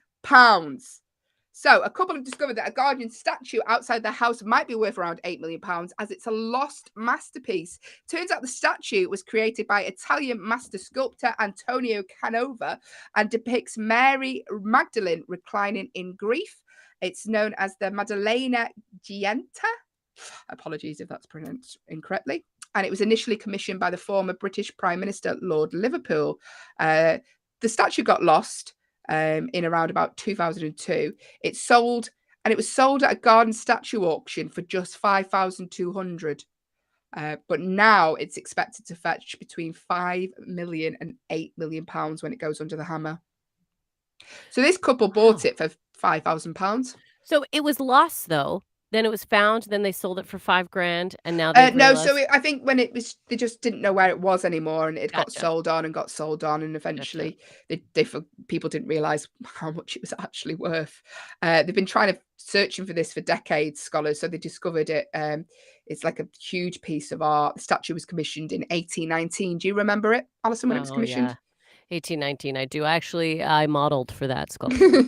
So a couple have discovered that a guardian statue outside their house might be worth around £8 million as it's a lost masterpiece. Turns out the statue was created by Italian master sculptor Antonio Canova and depicts Mary Magdalene reclining in grief. It's known as the Maddalena Gianta. Apologies if that's pronounced incorrectly. And it was initially commissioned by the former British Prime Minister, Lord Liverpool. The statue got lost in around about 2002. It was sold at a garden statue auction for just 5,200. But now it's expected to fetch between 5 million and 8 million pounds when it goes under the hammer. So this couple bought it for £5,000. So it was lost though. Then it was found. Then they sold it for $5,000, and now they I think when it was, they just didn't know where it was anymore, and it got sold on, and eventually people didn't realize how much it was actually worth. They've been searching for this for decades, scholars. So they discovered it. It's like a huge piece of art. The statue was commissioned in 1819. Do you remember it, Allyson, when it was commissioned? Yeah. 1819. I do. Actually, I modeled for that sculpture.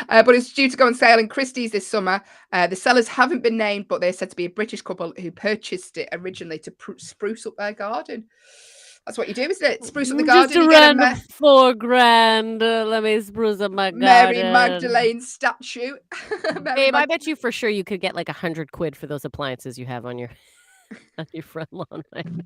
But it's due to go on sale in Christie's this summer. The sellers haven't been named, but they're said to be a British couple who purchased it originally to spruce up their garden. That's what you do, isn't it? Spruce up the garden. Just a random $4,000. Let me spruce up my garden. Mary Magdalene statue. Babe, I bet you for sure you could get like £100 for those appliances you have on your front lawn right now.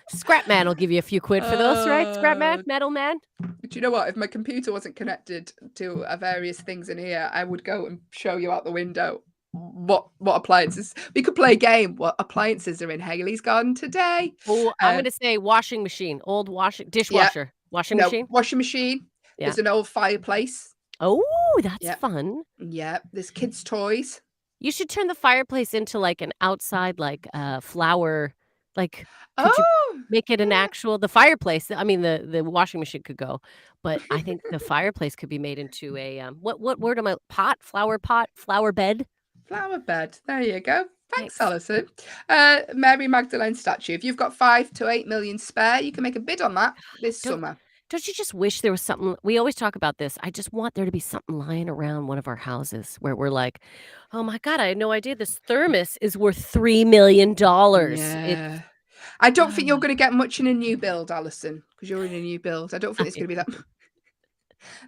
Scrap Man will give you a few quid for those, right? Scrap Man, Metal Man. But you know what? If my computer wasn't connected to various things in here, I would go and show you out the window what appliances. We could play a game. What appliances are in Hayley's garden today? Oh, I'm going to say washing machine, old dishwasher, washing machine. Washing machine. Yeah. There's an old fireplace. Oh, that's fun. Yeah. There's kids' toys. You should turn the fireplace into like an outside, like flower, like make it an actual, the fireplace. I mean, the washing machine could go, but I think the fireplace could be made into a, what word am I, flower bed? Flower bed. There you go. Thanks, Allyson. Mary Magdalene statue. If you've got 5 to 8 million spare, you can make a bid on that this summer. Don't you just wish there was something? We always talk about this. I just want there to be something lying around one of our houses where we're like, oh my God, I had no idea this thermos is worth $3 million. Yeah. I don't think you're going to get much in a new build, Allyson, because you're in a new build. I don't think it's going to be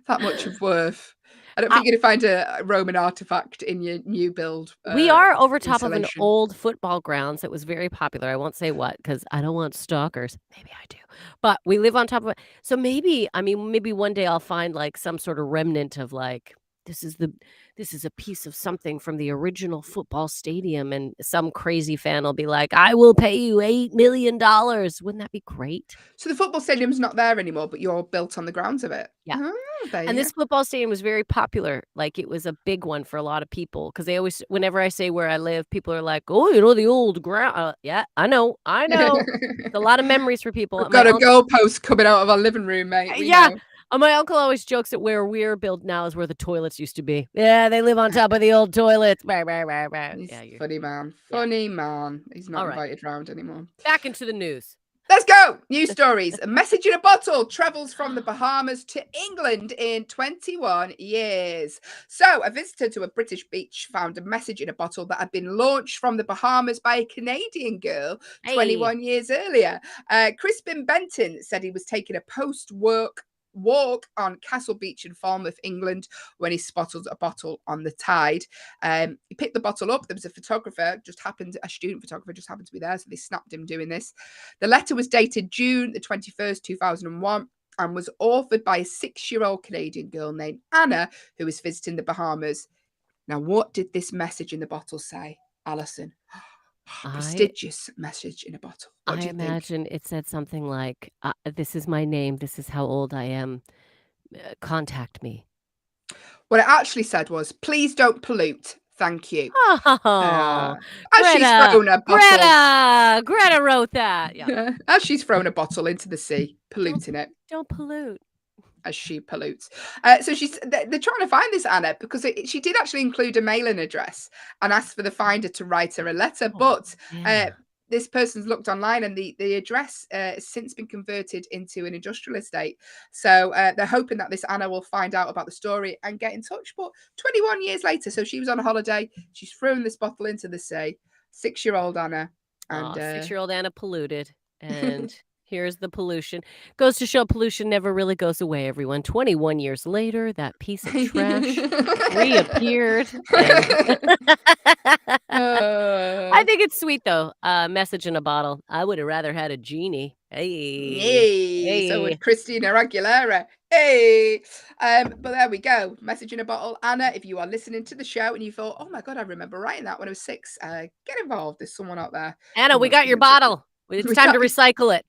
that much of worth. I don't think you're going to find a Roman artifact in your new build. We are over top of an old football grounds that was very popular. I won't say what, because I don't want stalkers. Maybe I do. But we live on top of it. So maybe one day I'll find like some sort of remnant of like this is a piece of something from the original football stadium, and some crazy fan will be like, I will pay you $8 million. Wouldn't that be great? So the football stadium's not there anymore, but you're built on the grounds of it. Yeah. There And you this football stadium was very popular. Like, it was a big one for a lot of people, because they always, whenever I say where I live, people are like, oh, the old ground. Yeah, I know. go. It's a lot of memories for people. We've My got a uncle, goalpost coming out of our living room, mate. We yeah. know. My uncle always jokes that where we're built now is where the toilets used to be. Yeah, they live on top of the old toilets. He's Yeah, funny man. Yeah. Funny man. He's not All right. invited round anymore. Back into the news. Let's go. News stories. A message in a bottle travels from the Bahamas to England in 21 years. So, a visitor to a British beach found a message in a bottle that had been launched from the Bahamas by a Canadian girl 21 years earlier. Crispin Benton said he was taking a post-work walk on Castle Beach in Falmouth, England, when he spotted a bottle on the tide. He picked the bottle up. There was a student photographer just happened to be there, so they snapped him doing this. The letter was dated June the 21st, 2001, and was authored by a 6-year-old Canadian girl named Anna, who was visiting the Bahamas. Now, what did this message in the bottle say, Allyson? Prestigious message in a bottle. What do you imagine it said something like, this is my name, this is how old I am, contact me. What it actually said was, please don't pollute. Thank you. Oh, as she's thrown a bottle. Greta wrote that. Yeah. As she's thrown a bottle into the sea, polluting it. Don't pollute. As she pollutes. So they're trying to find this Anna, because she did actually include a mailing address and asked for the finder to write her a letter. But this person's looked online, and the address has since been converted into an industrial estate. So they're hoping that this Anna will find out about the story and get in touch. But 21 years later, so she was on a holiday. She's thrown this bottle into the sea. 6-year-old Anna. And 6-year-old Anna polluted. And here's the pollution. Goes to show pollution never really goes away, everyone. 21 years later, that piece of trash reappeared. I think it's sweet, though. Message in a bottle. I would have rather had a genie. Hey. So would Christina Aguilera. Hey. But there we go. Message in a bottle. Anna, if you are listening to the show and you thought, oh my God, I remember writing that when I was 6, get involved. There's someone out there. Anna, we got your bottle. It's time to recycle it.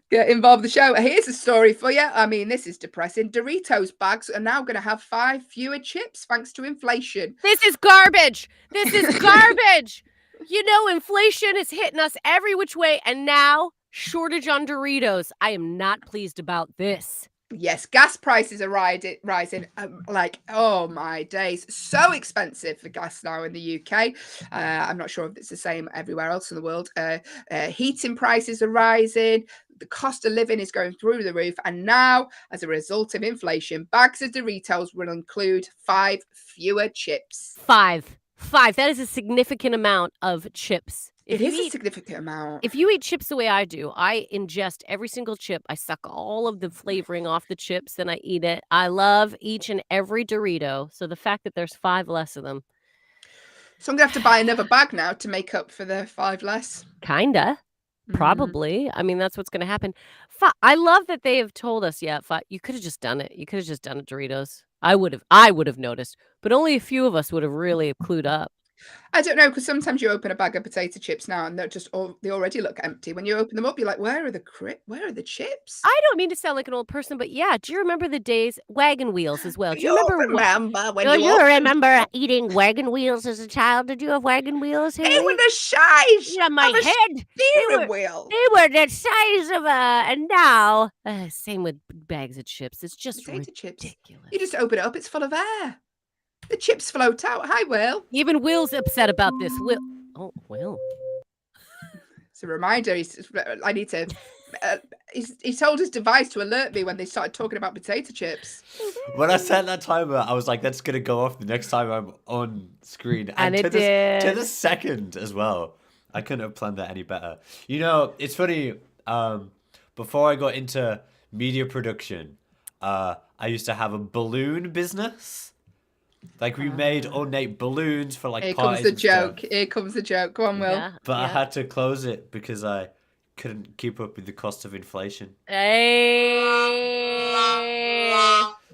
Get involved with the show. Here's a story for you. I mean, this is depressing. Doritos bags are now going to have 5 fewer chips thanks to inflation. This is garbage. This is garbage. Inflation is hitting us every which way, and now shortage on Doritos. I am not pleased about this. Yes, gas prices are rising. Oh my days. So expensive for gas now in the UK. I'm not sure if it's the same everywhere else in the world. Heating prices are rising. The cost of living is going through the roof. And now, as a result of inflation, bags of Doritos will include 5 fewer chips. 5. That is a significant amount of chips. It is a significant amount. If you eat chips the way I do, I ingest every single chip. I suck all of the flavoring off the chips, then I eat it. I love each and every Dorito. So the fact that there's 5 less of them. So I'm going to have to buy another bag now to make up for the 5 less. Kinda. Probably. I mean, that's what's going to happen. I love that they have told us, you could have just done it. You could have just done it, Doritos. I would have noticed. But only a few of us would have really clued up. I don't know, because sometimes you open a bag of potato chips now and they already look empty. When you open them up, you're like, where are the chips? I don't mean to sound like an old person, but yeah, do you remember the days, wagon wheels as well? Do you remember eating wagon wheels as a child? Did you have wagon wheels, Hayley? They were the size of my head. Steering wheel. They were the size of and now, same with bags of chips. It's just potato ridiculous. Chips. You just open it up, it's full of air. The chips float out. Hi, Will. Even Will's upset about this. Will. It's a reminder. I need to. He told his device to alert me when they started talking about potato chips. When I set that timer, I was like, "That's gonna go off the next time I'm on screen." And it did. To the second as well. I couldn't have planned that any better. It's funny. Before I got into media production, I used to have a balloon business. Like, we made ornate balloons for Here parties. Here comes the joke. Go on, Will. I had to close it because I couldn't keep up with the cost of inflation. Hey.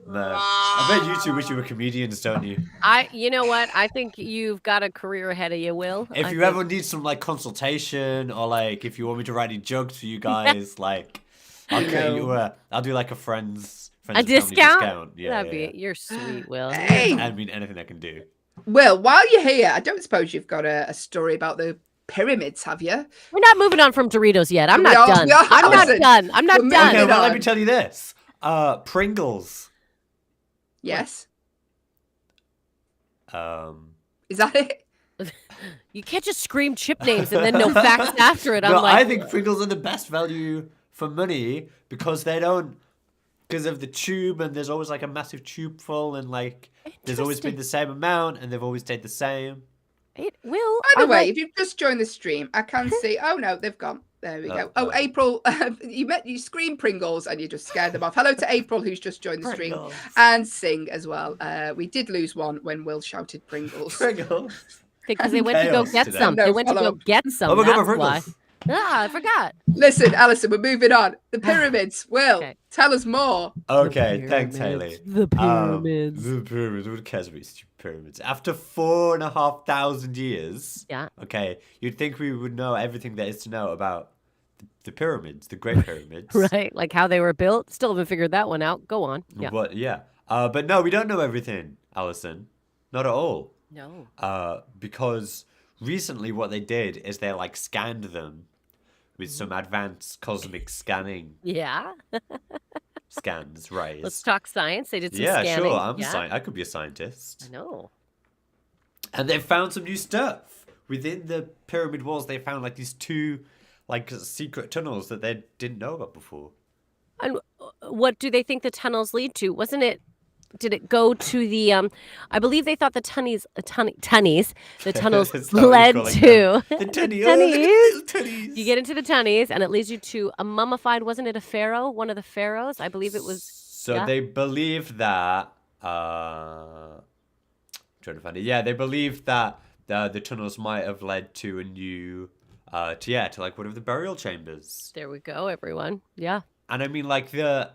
No. I bet you two wish you were comedians, don't you? You know what? I think you've got a career ahead of you, Will. If you ever need some like consultation, or like if you want me to write any jokes for you guys, like I'll get you. I'll do like a friends a and family discount. Yeah, That'd be you're sweet, Will. Hey, I mean anything I can do. Will, while you're here, I don't suppose you've got a story about the pyramids, have you? We're not moving on from Doritos yet. I'm We not are- done. we are, I'm not Allyson. done. I'm not We're done. Okay, moving well let on. me tell you this. Pringles. Yes. Is Is that it? You can't just scream chip names and then no facts after it. I'm No, like, I think Pringles are the best value for money because they don't, because of the tube, and there's always like a massive tube full, and like there's always been the same amount, and they've always stayed the same. it will. By the way, if you've just joined the stream, I can see. Oh no, they've gone. There we go. Oh, April, you scream Pringles and you just scared them off. Hello to April, who's just joined the stream, and Sing as well. We did lose one when Will shouted Pringles. Pringles. Because they went to go Chaos get today. some. No They went to go follow-up. get some. Oh my God, my That's why. Pringles. I forgot. Listen, Allyson, we're moving on. The pyramids. Will, Okay. tell us more. Okay, thanks, Hayley. The pyramids. The pyramids. Who cares about stupid pyramids? After 4,500 years, Yeah. okay, you'd think we would know everything there is to know about the pyramids, the Great Pyramids. Right, like how they were built. Still haven't figured that one out. Go on. Yeah. But yeah. But no, we don't know everything, Allyson. Not at all. No. Because recently what they did is they like scanned them with some advanced cosmic scanning Yeah. scans, right? Let's talk science. They did some Yeah, scanning. sure. I'm yeah. I could be a scientist. I know. And they found some new stuff. Within the pyramid walls, they found like these two like secret tunnels that they didn't know about before. And what do they think the tunnels lead to? Wasn't it? Did it go to the? I believe they thought the tunnies, the tunnels That's not what led you're calling to them. The tunnies. tunnies. Oh, look at the little tunnies. You get into the tunnies, and it leads you to a mummified. Wasn't it a pharaoh? One of the pharaohs, I believe it was. So yeah. they believed that. Trying to find it. Yeah, they believed that the tunnels might have led to a new, to like one of the burial chambers. There we go, everyone. Yeah. And I mean, like the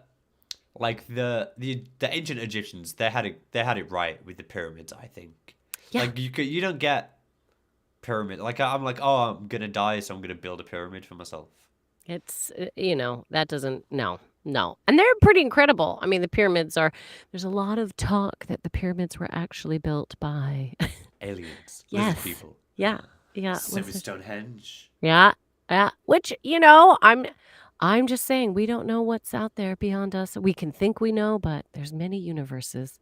ancient Egyptians, they had it right with the pyramids. I think. Yeah. Like you don't get pyramid. Like I'm like, oh, I'm gonna die, so I'm gonna build a pyramid for myself. It's, that doesn't, no. And they're pretty incredible. I mean, the pyramids there's a lot of talk that the pyramids were actually built by. Aliens. Yes. Lizard people. Yeah. Semi Stonehenge. Yeah. Which, I'm just saying, we don't know what's out there beyond us. We can think we know, but there's many universes.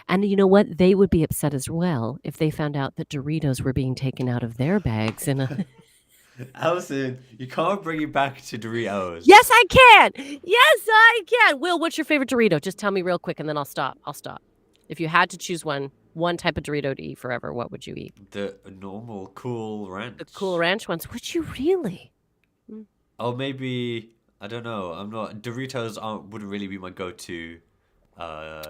And you know what? They would be upset as well if they found out that Doritos were being taken out of their bags in a... Allyson, you can't bring it back to Doritos. Yes, I can. Yes, I can. Will, what's your favorite Dorito? Just tell me real quick, and then I'll stop. If you had to choose one type of Dorito to eat forever, what would you eat? The normal Cool Ranch. The Cool Ranch ones. Would you really? Oh, maybe, I don't know. Doritos wouldn't really be my go-to.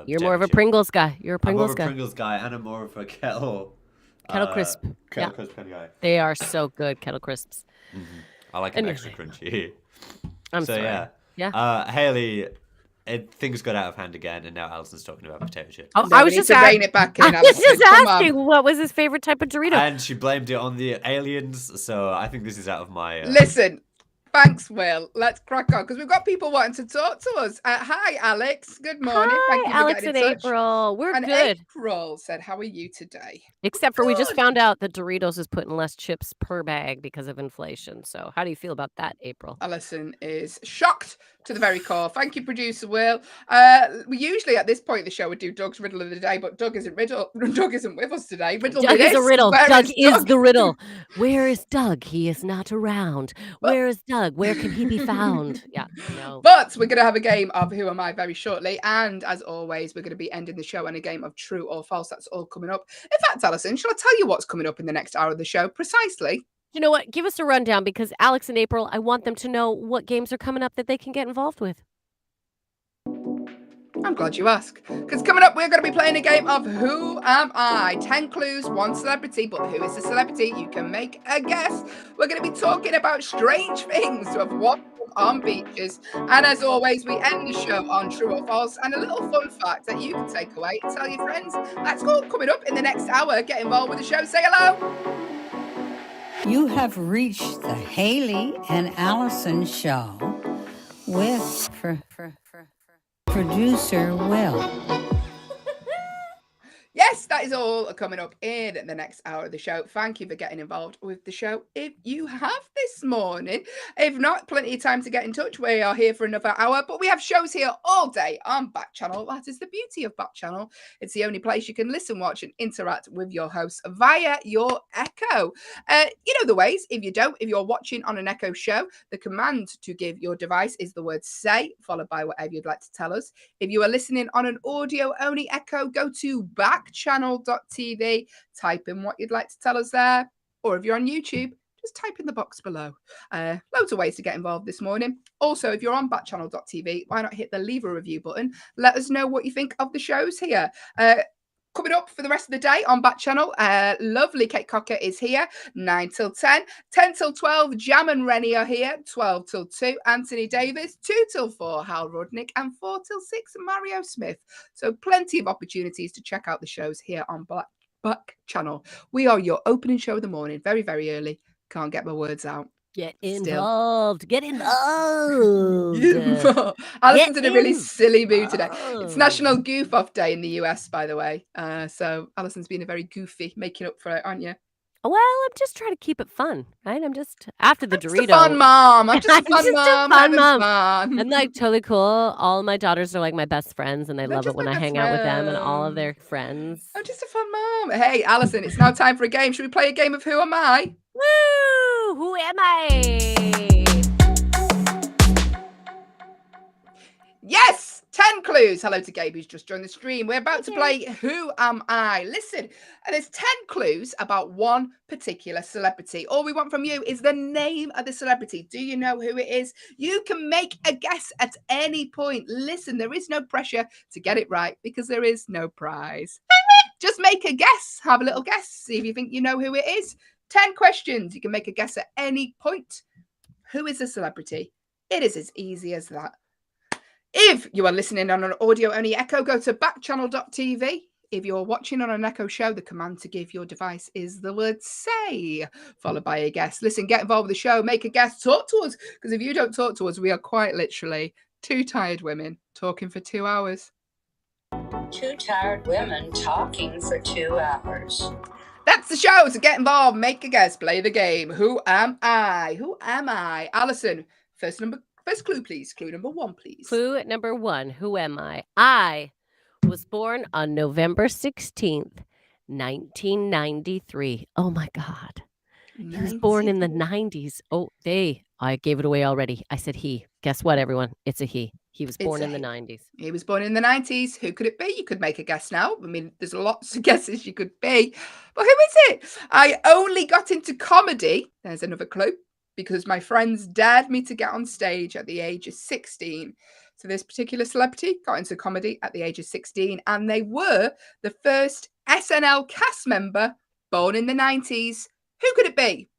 You're more of a chip. Pringles guy. You're a I'm more Pringles of a guy. Pringles guy, and I'm more of a Kettle Crisp. Kettle Yeah. Crisp kind of guy. They are so good, Kettle Crisps. I like it Anyway. extra crunchy. I'm So sorry. yeah. Hayley, things got out of hand again, and now Allison's talking about potato chips. Oh, No, I we was need just to rein it back in. I was Allyson. just Come on. asking what was his favorite type of Dorito. And she blamed it on the aliens, so I think this is out of my... Listen, thanks, Will. Let's crack on because we've got people wanting to talk to us. Hi, Alex. Good morning. Thank you Hi, for Alex getting and in touch. April. We're And good. April said, "How are you today?" Except for we just Good. found out that Doritos is putting less chips per bag because of inflation. So how do you feel about that, April? Allyson is shocked to the very core. Thank you, producer Will. We usually at this point of the show would do Doug's riddle of the day, but Doug isn't with us today. Riddle Doug me is a this. riddle. Where Doug is Doug? the riddle. Where is Doug? He is not around. Where is Doug? Where can he be found? Yeah, no. But we're going to have a game of Who Am I very shortly. And as always, we're going to be ending the show on a game of True or False. That's all coming up. In fact, Allyson, shall I tell you what's coming up in the next hour of the show? Precisely. You know what? Give us a rundown because Alex and April, I want them to know what games are coming up that they can get involved with. I'm glad you asked. Because coming up, we're going to be playing a game of Who Am I? 10 clues, 1 celebrity, but who is the celebrity? You can make a guess. We're going to be talking about strange things of what on beaches. And as always, we end the show on true or false and a little fun fact that you can take away and tell your friends. That's all coming up in the next hour. Get involved with the show. Say hello. You have reached the Hayley and Allyson show with producer Will. Yes, that is all coming up in the next hour of the show. Thank you for getting involved with the show if you have this morning. If not, plenty of time to get in touch. We are here for another hour, but we have shows here all day on Backchannel. That is the beauty of Backchannel. It's the only place you can listen, watch, and interact with your hosts via your Echo. You know the ways. If you're watching on an Echo show, the command to give your device is the word say, followed by whatever you'd like to tell us. If you are listening on an audio-only Echo, go to Backchannel.tv, type in what you'd like to tell us there. Or if you're on YouTube, just type in the box below. Loads of ways to get involved this morning. Also, if you're on Backchannel.tv, why not hit the leave a review button? Let us know what you think of the shows here. Coming up for the rest of the day on Backchannel, lovely Kate Cocker is here, 9 till 10, 10 till 12, Jam and Rennie are here, 12 till 2, Anthony Davis, 2 till 4, Hal Rudnick, and 4 till 6, Mario Smith. So plenty of opportunities to check out the shows here on Backchannel. We are your opening show of the morning, very, very early. Can't get my words out. Get involved. Get involved. Allison's in a really silly mood today. It's National Goof Off Day in the US, by the way. So Allison's been a very goofy, making up for it, aren't you? Well, I'm just trying to keep it fun, right? I'm just after the Doritos. I'm just a fun mom. I'm just a fun mom. I'm like totally cool. All my daughters are like my best friends, and they love it when I hang out with them and all of their friends. I'm just a fun mom. Hey, Allyson, it's now time for a game. Should we play a game of Who Am I? Woo! Who am I? Yes! 10 clues. Hello to Gabe, who's just joined the stream. We're about to play Who Am I? Listen, there's 10 clues about one particular celebrity. All we want from you is the name of the celebrity. Do you know who it is? You can make a guess at any point. Listen, there is no pressure to get it right because there is no prize. Just make a guess. Have a little guess. See if you think you know who it is. 10 questions. You can make a guess at any point. Who is the celebrity? It is as easy as that. If you are listening on an audio-only Echo, go to Backchannel.tv. If you're watching on an Echo show, the command to give your device is the word say, followed by a guess. Listen, get involved with the show, make a guess, talk to us, because if you don't talk to us, we are quite literally two tired women talking for 2 hours. Two tired women talking for 2 hours. That's the show, so get involved, make a guess, play the game. Who am I? Who am I? Allyson, first clue, please. Clue number 1, please. Clue number 1. Who am I? I was born on November 16th, 1993. Oh, my God. He was born in the 90s. Oh, I gave it away already. I said he. Guess what, everyone? It's a he. He was born in the 90s. He was born in the 90s. Who could it be? You could make a guess now. I mean, there's lots of guesses you could be. But who is it? I only got into comedy. There's another clue. Because my friends dared me to get on stage at the age of 16. So this particular celebrity got into comedy at the age of 16, and they were the first SNL cast member born in the 90s. Who could it be?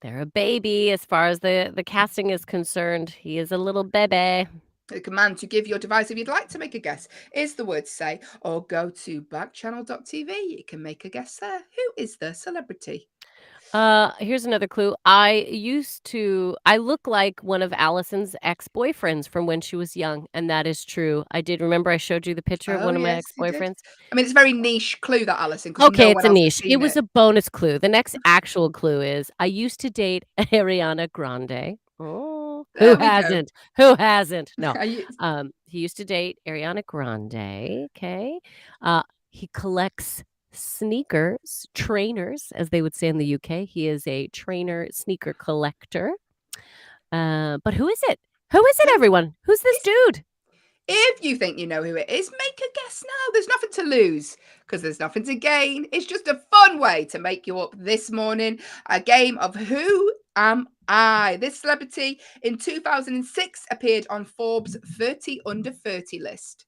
They're a baby as far as the casting is concerned. He is a little baby. The command to give your device, if you'd like to make a guess, is the word say, or go to Backchannel.tv. You can make a guess there. Who is the celebrity? Here's another clue. I look like one of Allison's ex-boyfriends from when she was young, and that is true. I did remember I showed you the picture of one of my ex-boyfriends. I mean, it's a very niche clue, that, Allyson. Okay, it's a niche. It was a bonus clue. The next actual clue is I used to date Ariana Grande. Oh, who hasn't? Who hasn't? No. He used to date Ariana Grande. Okay. He collects sneakers, trainers, as they would say in the UK. He is a trainer sneaker collector. But who is it? Who is it, everyone? Who's this dude? If you think you know who it is, make a guess now. There's nothing to lose because there's nothing to gain. It's just a fun way to make you up this morning. A game of Who Am I? This celebrity in 2006 appeared on Forbes 30 under 30 list.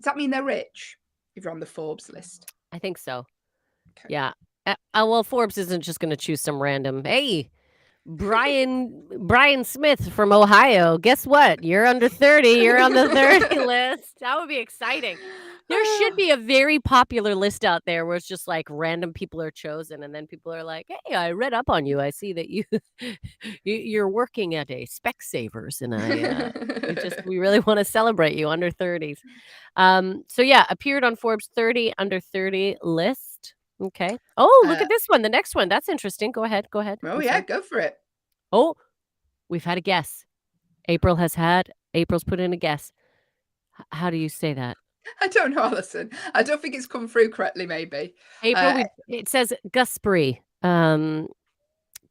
Does that mean they're rich if you're on the Forbes list? I think so. Okay. Yeah. Well, Forbes isn't just going to choose some random, hey, Brian Smith from Ohio. Guess what? You're under 30. You're on the 30 list. That would be exciting. There should be a very popular list out there where it's just like random people are chosen, and then people are like, "Hey, I read up on you. I see that you're working at a Specsavers, and we really want to celebrate you under 30s." So yeah, appeared on Forbes 30 under 30 list. Okay. Oh, look at this one. The next one. That's interesting. Go ahead. Oh, I'm yeah, sorry. go for it. Oh, we've had a guess. April's put in a guess. How do you say that? I don't know, Allyson. I don't think it's come through correctly, maybe. April, it says Guspiri.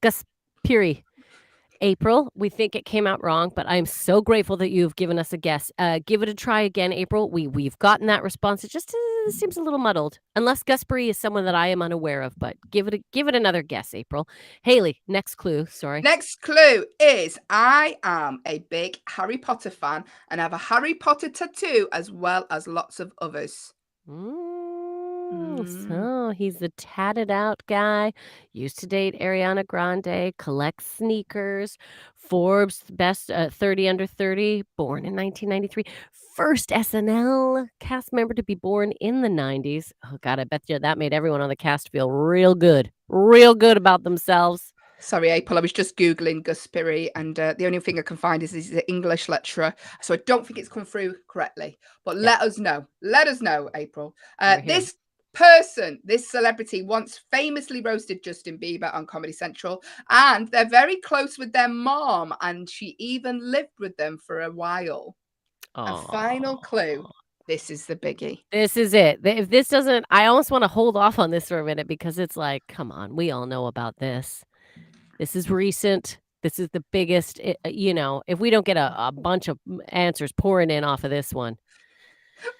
Guspiri. April, we think it came out wrong, but I'm so grateful that you've given us a guess. Give it a try again, April. We've gotten that response. It just seems a little muddled, unless Guspiri is someone that I am unaware of. But give it another guess, April. Hayley, next clue. Sorry. Next clue is I am a big Harry Potter fan and have a Harry Potter tattoo as well as lots of others. So he's the tatted out guy, used to date Ariana Grande, collects sneakers, Forbes best 30 under 30, born in 1993, first SNL cast member to be born in the 90s. Oh God, I bet you that made everyone on the cast feel real good about themselves. Sorry, April, I was just Googling Guspiri, and the only thing I can find is he's an English lecturer, so I don't think it's come through correctly. But let us know. Let us know, April. This celebrity once famously roasted Justin Bieber on Comedy Central, and they're very close with their mom, and she even lived with them for a while. A final clue. This is the biggie. This is it. If this doesn't, I almost want to hold off on this for a minute because it's like, come on, we all know about this. This is recent. This is the biggest, if we don't get a bunch of answers pouring in off of this one.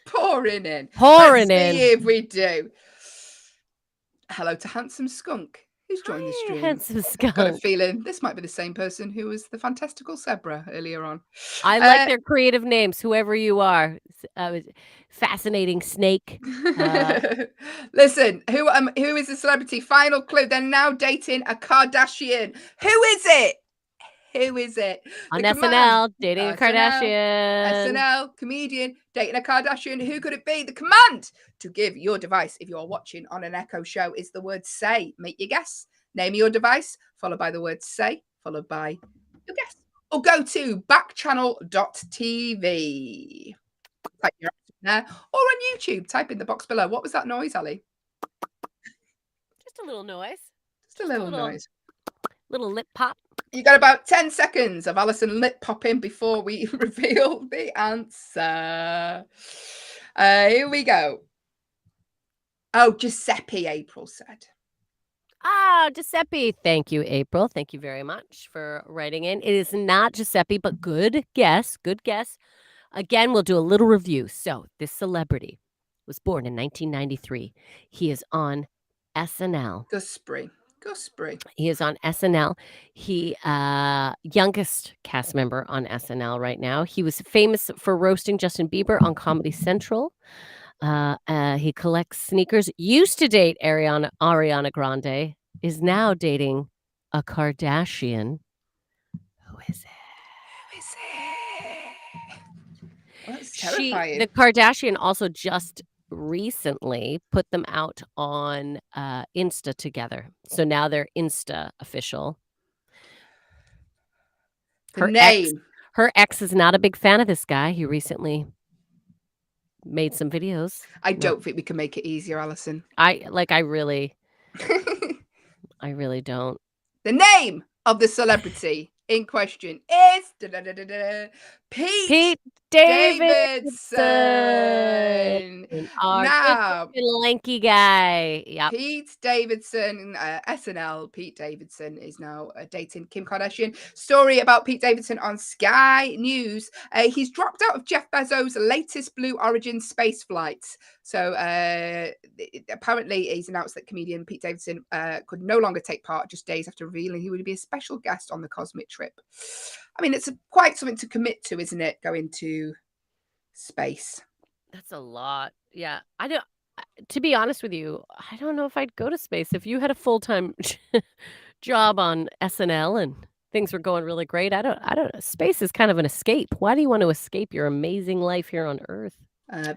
Pouring in. Let's see if we do. Hello to Handsome Skunk, who's joined the stream. Handsome Skunk. Got a feeling this might be the same person who was the fantastical zebra earlier on. I like their creative names, whoever you are. Fascinating snake. Listen, who is the celebrity? Final clue. They're now dating a Kardashian. Who is it? On SNL, dating a Kardashian. SNL, comedian, dating a Kardashian. Who could it be? The command to give your device, if you're watching on an Echo show, is the word say. Make your guess. Name your device, followed by the word say, followed by your guess. Or go to backchannel.tv. Type your answer there. Or on YouTube, type in the box below. What was that noise, Ali? Just a little noise. Just a little noise. Little lip pop. You got about 10 seconds of Allyson lip popping before we reveal the answer. Here we go. Oh, Giuseppe, April said. Giuseppe. Thank you, April. Thank you very much for writing in. It is not Giuseppe, but good guess. Good guess. Again, we'll do a little review. So this celebrity was born in 1993. He is on SNL. Guspiri. He is on SNL. He youngest cast member on SNL right now. He was famous for roasting Justin Bieber on Comedy Central. He collects sneakers. Used to date Ariana Grande. Is now dating a Kardashian. Who is it? Well, that's terrifying. The Kardashian also just recently put them out on Insta together. So now they're Insta official. Her ex is not a big fan of this guy. He recently made some videos. I don't think we can make it easier, Allyson. I really don't. The name of the celebrity in question is Pete Davidson. Our lanky guy. Yep. Pete Davidson, SNL. Pete Davidson is now dating Kim Kardashian. Story about Pete Davidson on Sky News. He's dropped out of Jeff Bezos' latest Blue Origin space flights. So apparently he's announced that comedian Pete Davidson could no longer take part just days after revealing he would be a special guest on the cosmic trip. I mean, it's quite something to commit to, isn't it? Going to space. That's a lot. Yeah. To be honest with you, I don't know if I'd go to space. If you had a full-time job on SNL and things were going really great. I don't know. Space is kind of an escape. Why do you want to escape your amazing life here on Earth?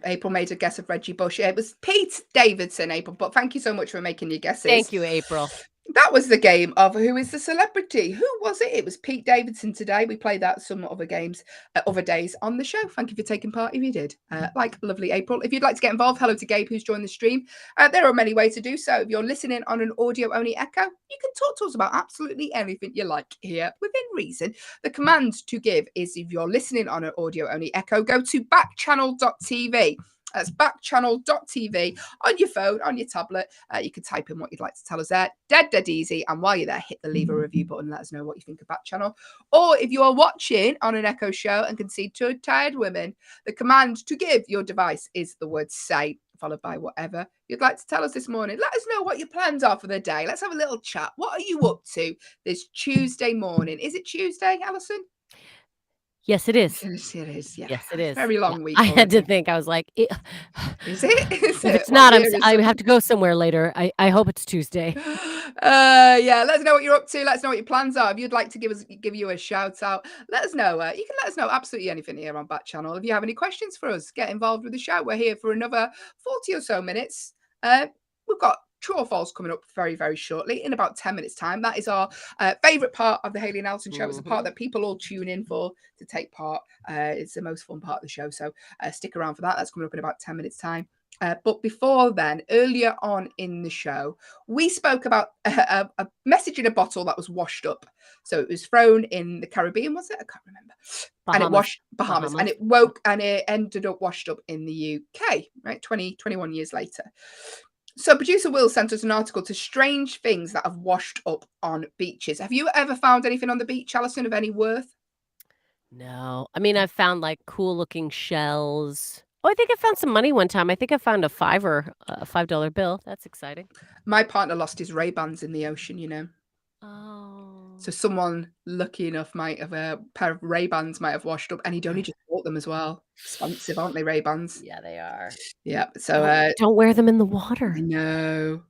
April made a guess of Reggie Bush. It was Pete Davidson, April, but thank you so much for making your guesses. Thank you, April. That was the game of Who is the Celebrity? Who was it? It was Pete Davidson today. We played that some other games, other days on the show. Thank you for taking part if you did. Like lovely April. If you'd like to get involved, hello to Gabe who's joined the stream. There are many ways to do so. If you're listening on an audio-only echo, you can talk to us about absolutely anything you like here within reason. The command to give is if you're listening on an audio-only echo, go to backchannel.tv. That's backchannel.tv on your phone, on your tablet. You can type in what you'd like to tell us there. Dead easy. And while you're there, hit the leave a review button. Let us know what you think of Backchannel. Or if you are watching on an Echo show and can see two tired women, the command to give your device is the word say, followed by whatever you'd like to tell us this morning. Let us know what your plans are for the day. Let's have a little chat. What are you up to this Tuesday morning? Is it Tuesday, Allyson? Yes, it is. Yes, it is. Yeah. Yes, it is. Very long Yeah. week. I had to already. think. I was like, Is it? Is if it? it's What not, year is I it? have to go somewhere later. I hope it's Tuesday. Yeah, let us know what you're up to. Let us know what your plans are. If you'd like to give you a shout out, let us know. You can let us know absolutely anything here on Backchannel. If you have any questions for us, get involved with the show. We're here for another 40 or so minutes. We've got True or False coming up very, very shortly in about 10 minutes time. That is our favourite part of the Hayley and Allyson show. It's the part that people all tune in for to take part. It's the most fun part of the show. So stick around for that. That's coming up in about 10 minutes time. But before then, earlier on in the show, we spoke about a message in a bottle that was washed up. So it was thrown in the Caribbean, was it? I can't remember. And it washed Bahamas. And it ended up washed up in the UK, right? 21 years later. So producer Will sent us an article to strange things that have washed up on beaches. Have you ever found anything on the beach, Allyson, of any worth? No. I mean, I've found like cool looking shells. Oh, I think I found some money one time. I think I found a $5 bill. That's exciting. My partner lost his Ray-Bans in the ocean, you know. Oh. So someone lucky enough might have a pair of Ray-Bans might have washed up, and he'd only just bought them as well. Expensive, aren't they, Ray-Bans? Yeah, they are. Yeah. So don't wear them in the water. I know.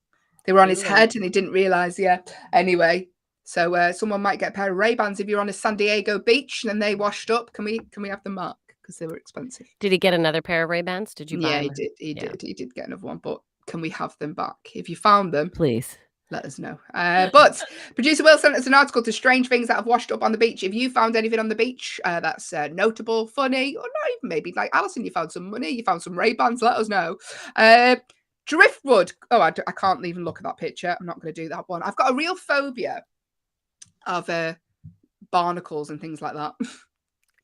They were on his head and he didn't realise, yeah. Anyway, so someone might get a pair of Ray-Bans if you're on a San Diego beach and they washed up. Can we have them back? Because they were expensive. Did he get another pair of Ray-Bans? Did you buy them? Yeah, he did get another one, but can we have them back? If you found them, please let us know. But producer Will sent us an article to strange things that have washed up on the beach. If you found anything on the beach that's notable, funny, or not even maybe like Allyson, you found some money, you found some Ray-Bans, let us know. Driftwood. Oh, I can't even look at that picture. I'm not going to do that one. I've got a real phobia of barnacles and things like that.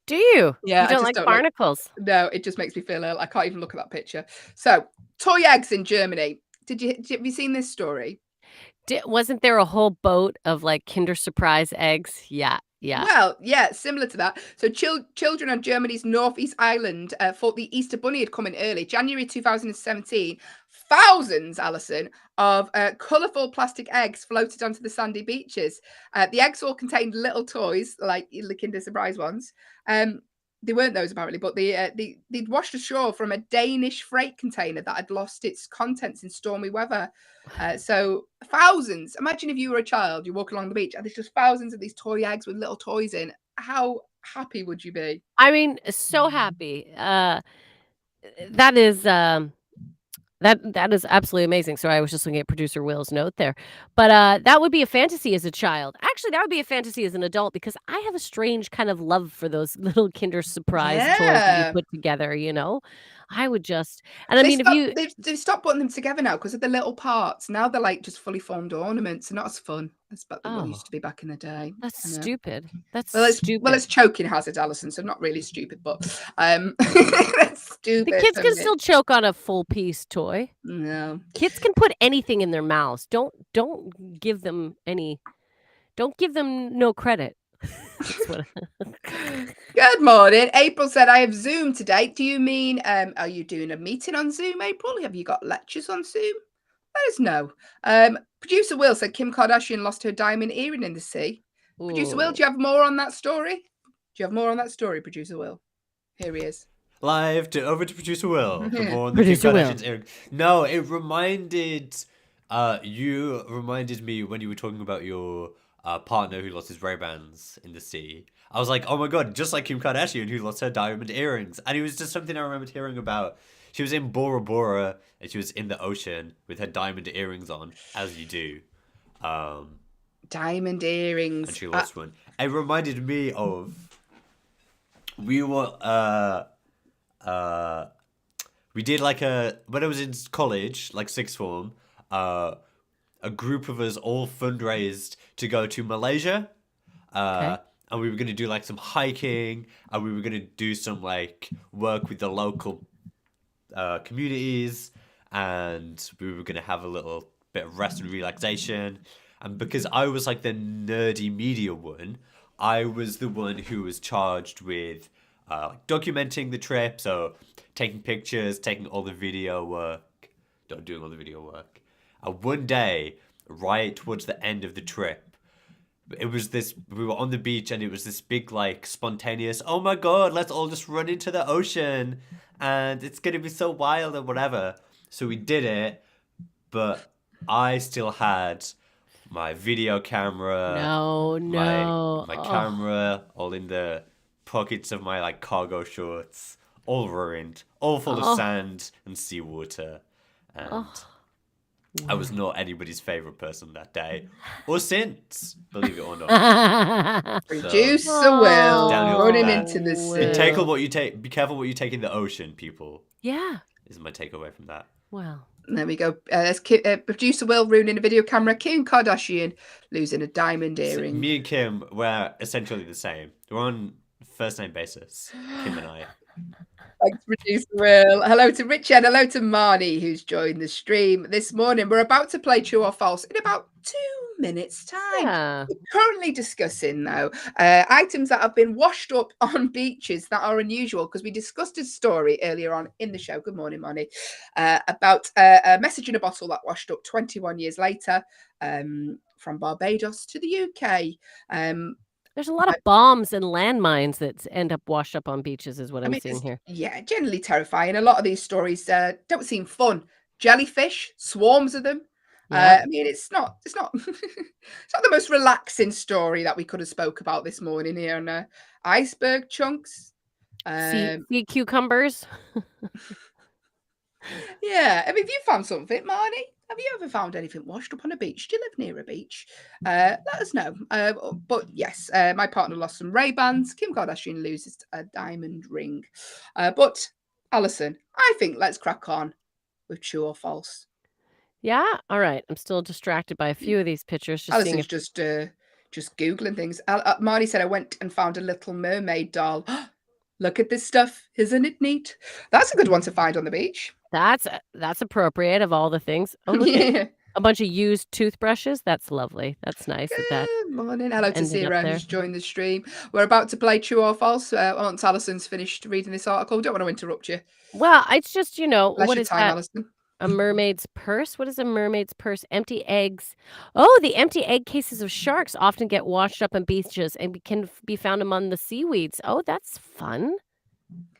Do you? Yeah. You don't like barnacles? No, it just makes me feel ill. I can't even look at that picture. So, toy eggs in Germany. Have you seen this story? Wasn't there a whole boat of like Kinder Surprise eggs? Yeah. Well, yeah, similar to that. So children on Germany's northeast island thought the Easter Bunny had come in early. January 2017, thousands, Allyson, of colourful plastic eggs floated onto the sandy beaches. The eggs all contained little toys, like the Kinder Surprise ones. They weren't those apparently, but they'd washed ashore from a Danish freight container that had lost its contents in stormy weather. So thousands. Imagine if you were a child, you walk along the beach, and there's just thousands of these toy eggs with little toys in. How happy would you be? I mean, so happy. That is that is absolutely amazing. So I was just looking at producer Will's note there, but that would be a fantasy as a child. Actually, that would be a fantasy as an adult because I have a strange kind of love for those little Kinder Surprise toys that you put together. You know, I would just and I mean, they've stopped putting them together now because of the little parts. Now they're like just fully formed ornaments. They're not as fun as what used to be back in the day. That's stupid. That's stupid. Well, it's choking hazard, Allyson. So not really stupid, but that's stupid. The kids can still choke on a full piece toy. No, kids can put anything in their mouths. Don't give them any. Don't give them no credit. Good morning. April said, I have Zoom today. Do you mean, are you doing a meeting on Zoom, April? Have you got lectures on Zoom? Let us know. Producer Will said Kim Kardashian lost her diamond earring in the sea. Ooh. Producer Will, do you have more on that story? Producer Will? Here he is. Over to Producer Will. For more on the Producer Kim Kardashian's earring. No, it reminded you reminded me when you were talking about your partner who lost his Ray-Bans in the sea. I was like, oh my god, just like Kim Kardashian who lost her diamond earrings. And it was just something I remembered hearing about. She was in Bora Bora and she was in the ocean with her diamond earrings on, as you do. Diamond earrings. And she lost one. It reminded me of we did like when I was in college, like sixth form, a group of us all fundraised to go to Malaysia. Okay. And we were going to do like some hiking, and we were going to do some like work with the local communities, and we were going to have a little bit of rest and relaxation. And because I was like the nerdy media one, I was the one who was charged with documenting the trip, so taking pictures, taking all the video work, doing all the video work. And one day, right towards the end of the trip, we were on the beach and it was this big like spontaneous, oh my god, let's all just run into the ocean and it's going to be so wild and whatever. So we did it, but I still had my video camera. My camera all in the pockets of my like cargo shorts, all ruined, all full of sand and seawater. And I was not anybody's favorite person that day, or since, believe it or not. Producer Will running into the sea. Be careful what you take in the ocean, people. Yeah. Is my takeaway from that. Well. There we go. There's Producer Will ruining a video camera. Kim Kardashian losing a diamond earring. So me and Kim were essentially the same. We're on first name basis, Kim and I. Thanks, Producer Will. Hello to Richard. Hello to Marnie, who's joined the stream this morning. We're about to play True or False in about 2 minutes' time. Yeah. We're currently discussing, though, items that have been washed up on beaches that are unusual, because we discussed a story earlier on in the show. Good morning, Marnie. About a message in a bottle that washed up 21 years later from Barbados to the UK. There's a lot of bombs and landmines that end up washed up on beaches, is what I'm seeing here. Yeah, generally terrifying. A lot of these stories don't seem fun. Jellyfish, swarms of them. Yeah. It's not it's not the most relaxing story that we could have spoke about this morning here. And iceberg chunks. Sea cucumbers. Yeah, have you found something, Marnie? Have you ever found anything washed up on a beach? Do you live near a beach? Let us know. But yes, my partner lost some Ray-Bans. Kim Kardashian loses a diamond ring. But Allyson, I think let's crack on with True or False. Yeah. All right. I'm still distracted by a few of these pictures. Allison's just Googling things. Marnie said I went and found a Little Mermaid doll. Look at this stuff. Isn't it neat? That's a good one to find on the beach. That's appropriate of all the things. Oh, look at a bunch of used toothbrushes. That's lovely. That's nice. Good morning. Hello to Sarah, who's joined the stream. We're about to play True or False. Once Allison's finished reading this article, don't want to interrupt you. Well, it's just, what is time, that? Allyson. A mermaid's purse? What is a mermaid's purse? Empty eggs. Oh, the empty egg cases of sharks often get washed up on beaches and can be found among the seaweeds. Oh, that's fun.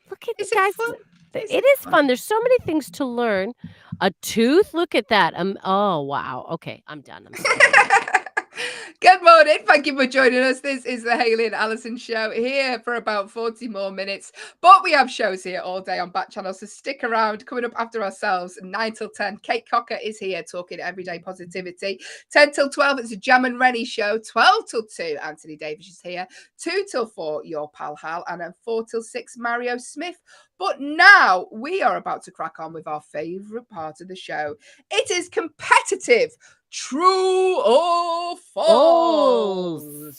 Look at Is these guys. it fun? It is fun. There's so many things to learn. A tooth? Look at that. Oh, wow. Okay, I'm done. Good morning. Thank you for joining us. This is the Hayley and Allyson show, here for about 40 more minutes. But we have shows here all day on Backchannel, so stick around. Coming up after ourselves, 9 till 10. Kate Cocker is here talking everyday positivity. 10 till 12, it's a Jam and Rennie show. 12 till 2, Anthony Davis is here. 2 till 4, your pal Hal. And then 4 till 6, Mario Smith. But now we are about to crack on with our favourite part of the show. It is competitive. True or false?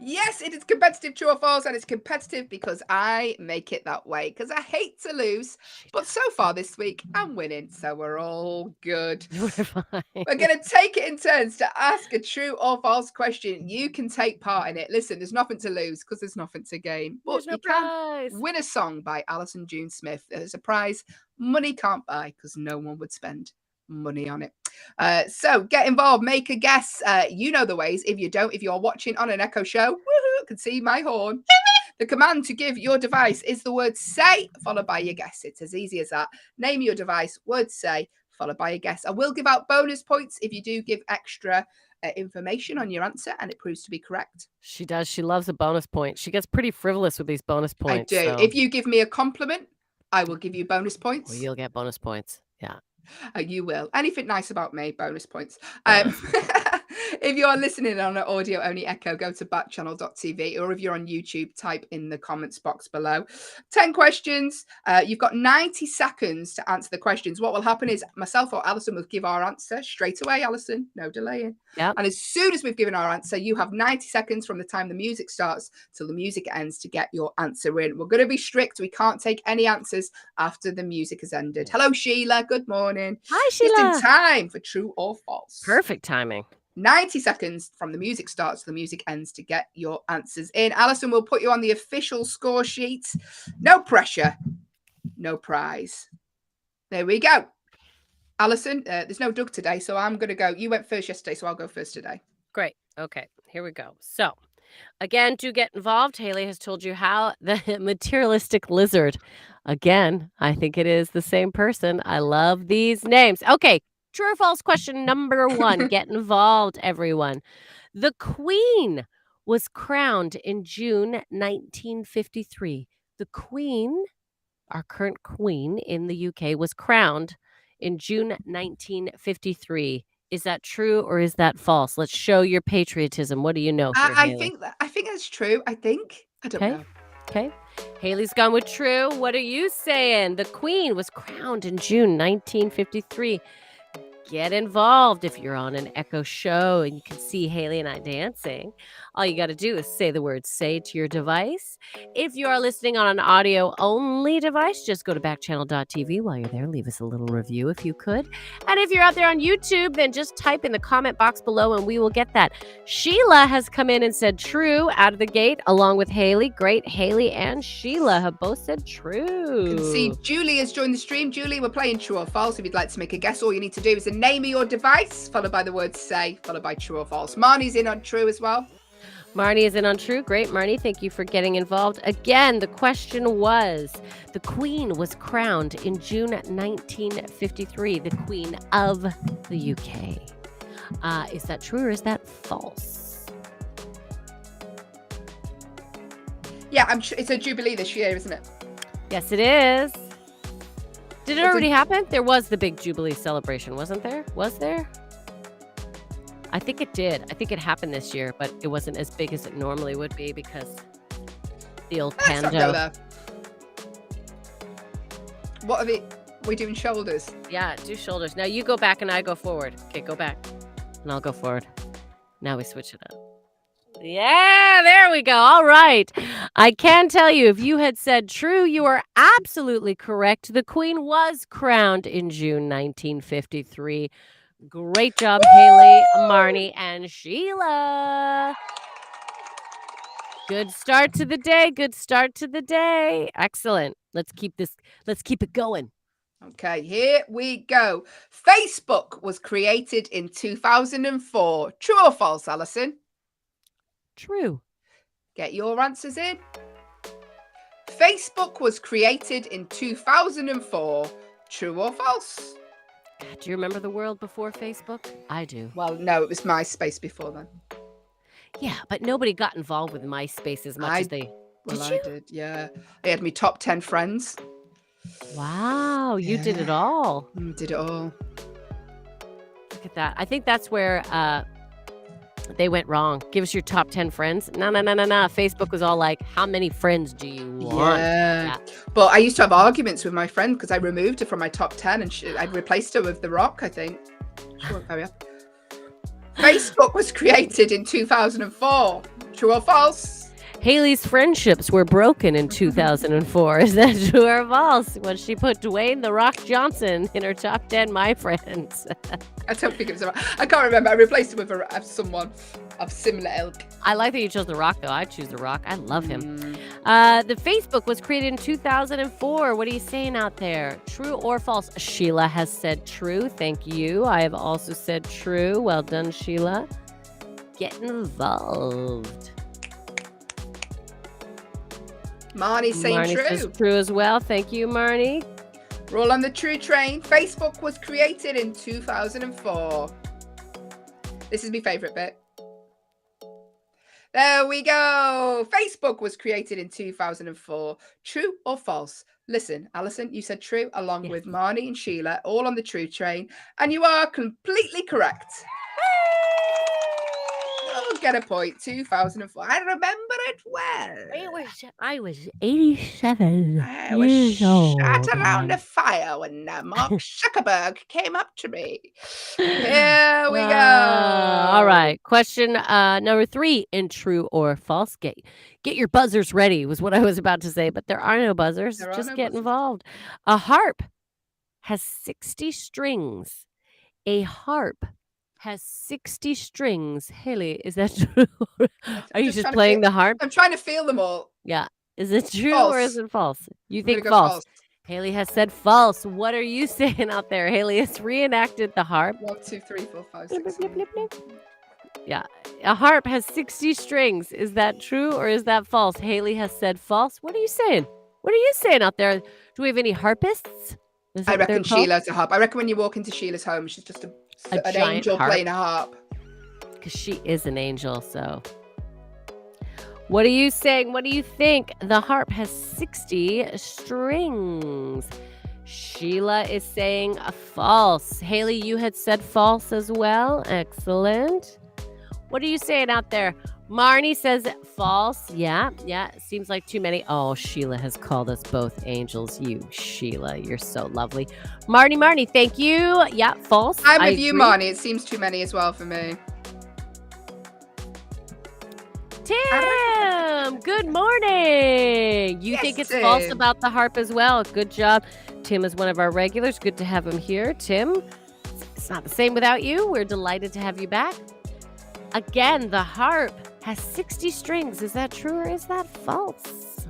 Yes, it is competitive, true or false, and it's competitive because I make it that way, because I hate to lose. But so far this week, I'm winning, so we're all good. We're fine. We're going to take it in turns to ask a true or false question. You can take part in it. Listen, there's nothing to lose because there's nothing to gain. But you can win a song by Allyson June Smith. There's a prize money can't buy because no one would spend money on it. So get involved, make a guess. You know the ways. If you don't, if you're watching on an Echo show, woohoo, can see my horn. The command to give your device is the word say, followed by your guess. It's as easy as that. Name your device, word say, followed by a guess. I will give out bonus points if you do give extra information on your answer and it proves to be correct. She does. She loves a bonus point. She gets pretty frivolous with these bonus points. I do. So. If you give me a compliment, I will give you bonus points. Well, you'll get bonus points. Yeah. You will. Anything nice about me, bonus points. If you're listening on an audio only echo, go to backchannel.tv, or if you're on YouTube, type in the comments box below. 10 questions. You've got 90 seconds to answer the questions. What will happen is myself or Allyson will give our answer straight away, Allyson. No delaying. Yep. And as soon as we've given our answer, you have 90 seconds from the time the music starts till the music ends to get your answer in. We're going to be strict. We can't take any answers after the music has ended. Hello, Sheila. Good morning. Hi, Sheila. Just in time for true or false. Perfect timing. 90 seconds from the music starts to the music ends to get your answers in. Allyson will put you on the official score sheet. No pressure, no prize. There we go. Allyson, there's no Doug today, so I'm going to go. You went first yesterday, so I'll go first today. Great. Okay, here we go. So, again, do get involved. Hayley has told you how. The materialistic lizard. Again, I think it is the same person. I love these names. Okay. True or false question number 1. Get involved, everyone. The Queen was crowned in June 1953. The Queen, our current Queen in the UK, was crowned in June 1953. Is that true or is that false? Let's show your patriotism. What do you know here, I think that's true. I don't know. Okay. Hayley's gone with true. What are you saying? The Queen was crowned in June 1953. Get involved if you're on an Echo show and you can see Hayley and I dancing. All you got to do is say the word "say" to your device. If you are listening on an audio-only device, just go to backchannel.tv. While you're there, leave us a little review if you could. And if you're out there on YouTube, then just type in the comment box below and we will get that. Sheila has come in and said true out of the gate, along with Hayley. Great. Hayley and Sheila have both said true. You can see Julie has joined the stream. Julie, we're playing true or false. If you'd like to make a guess, all you need to do is the name of your device, followed by the word "say," followed by true or false. Marnie's in on true as well. Marnie is in on true. Great, Marnie. Thank you for getting involved. Again, the question was, the Queen was crowned in June 1953, the Queen of the UK. Is that true or is that false? Yeah, it's a Jubilee this year, isn't it? Yes, it is. Did it already happen? There was the big Jubilee celebration, wasn't there? Was there? I think it did. I think it happened this year, but it wasn't as big as it normally would be because the old Let's not go Pando. there. What are we doing shoulders? Yeah, do shoulders. Now you go back and I go forward. Okay, go back. And I'll go forward. Now we switch it up. Yeah, there we go. All right. I can tell you, if you had said true, you are absolutely correct. The Queen was crowned in June 1953. Great job, Hayley, Marnie, and Sheila. Good start to the day. Good start to the day. Excellent. Let's keep it going. Okay, here we go. Facebook was created in 2004. True or false, Allyson? True. Get your answers in. Facebook was created in 2004. True or false? Do you remember the world before Facebook? I do. Well, no, it was MySpace before then. Yeah, but nobody got involved with MySpace as much as they... Well, I did, yeah. I had my top 10 friends. Wow, you did it all. Did it all. Look at that. I think that's where they went wrong. Give us your top 10 friends. No. Facebook was all like, how many friends do you want? Yeah. But I used to have arguments with my friend because I removed her from my top 10 and I'd replaced her with The Rock, I think. Sure, Facebook was created in 2004. True or false? Hayley's friendships were broken in 2004. Is that true or false? When she put Dwayne "The Rock" Johnson in her top 10 My Friends. I don't think it was. I can't remember. I replaced it with someone of similar ilk. I like that you chose The Rock, though. I choose The Rock. I love him. The Facebook was created in 2004. What are you saying out there? True or false? Sheila has said true. Thank you. I have also said true. Well done, Sheila. Get involved. Marnie's saying Marnie true. says true as well. Thank you, Marnie. We're all on the true train. Facebook was created in 2004. This is my favourite bit. There we go. Facebook was created in 2004. True or false? Listen, Allyson, you said true, along with Marnie and Sheila, all on the true train. And you are completely correct. Oh, get a point. 2004. I remember it well. I was 87 I was years old. sat around a fire when Mark Zuckerberg came up to me. Here we go. All right. Question number 3 in true or false. Get your buzzers ready was what I was about to say, but there are no buzzers. Just get involved. A harp has 60 strings. A harp has 60 strings. Hayley, is that true? Are you just playing the harp? I'm trying to feel them all. Yeah. Is it true False. or is it false? You think Go false. Hayley has said false. What are you saying out there? Hayley has reenacted the harp. 1, 2, 3, 4, 5, Blip, 6, blip, blip, 7. blip, blip. Yeah. A harp has 60 strings. Is that true or is that false? Hayley has said false. What are you saying? What are you saying out there? Do we have any harpists? I reckon Sheila's a harp. I reckon when you walk into Sheila's home, she's just an angel harp. playing a harp. Because she is an angel, so. What are you saying? What do you think? The harp has 60 strings. Sheila is saying false. Hayley, you had said false as well. Excellent. What are you saying out there? Marnie says false. Yeah. Seems like too many. Oh, Sheila has called us both angels. You, Sheila, you're so lovely. Marnie, thank you. Yeah, false. I'm with you, Marnie. It seems too many as well for me. Tim, good morning. You think it's false about the harp as well. Good job. Tim is one of our regulars. Good to have him here. Tim, it's not the same without you. We're delighted to have you back. Again, the harp has 60 strings. Is that true or is that false?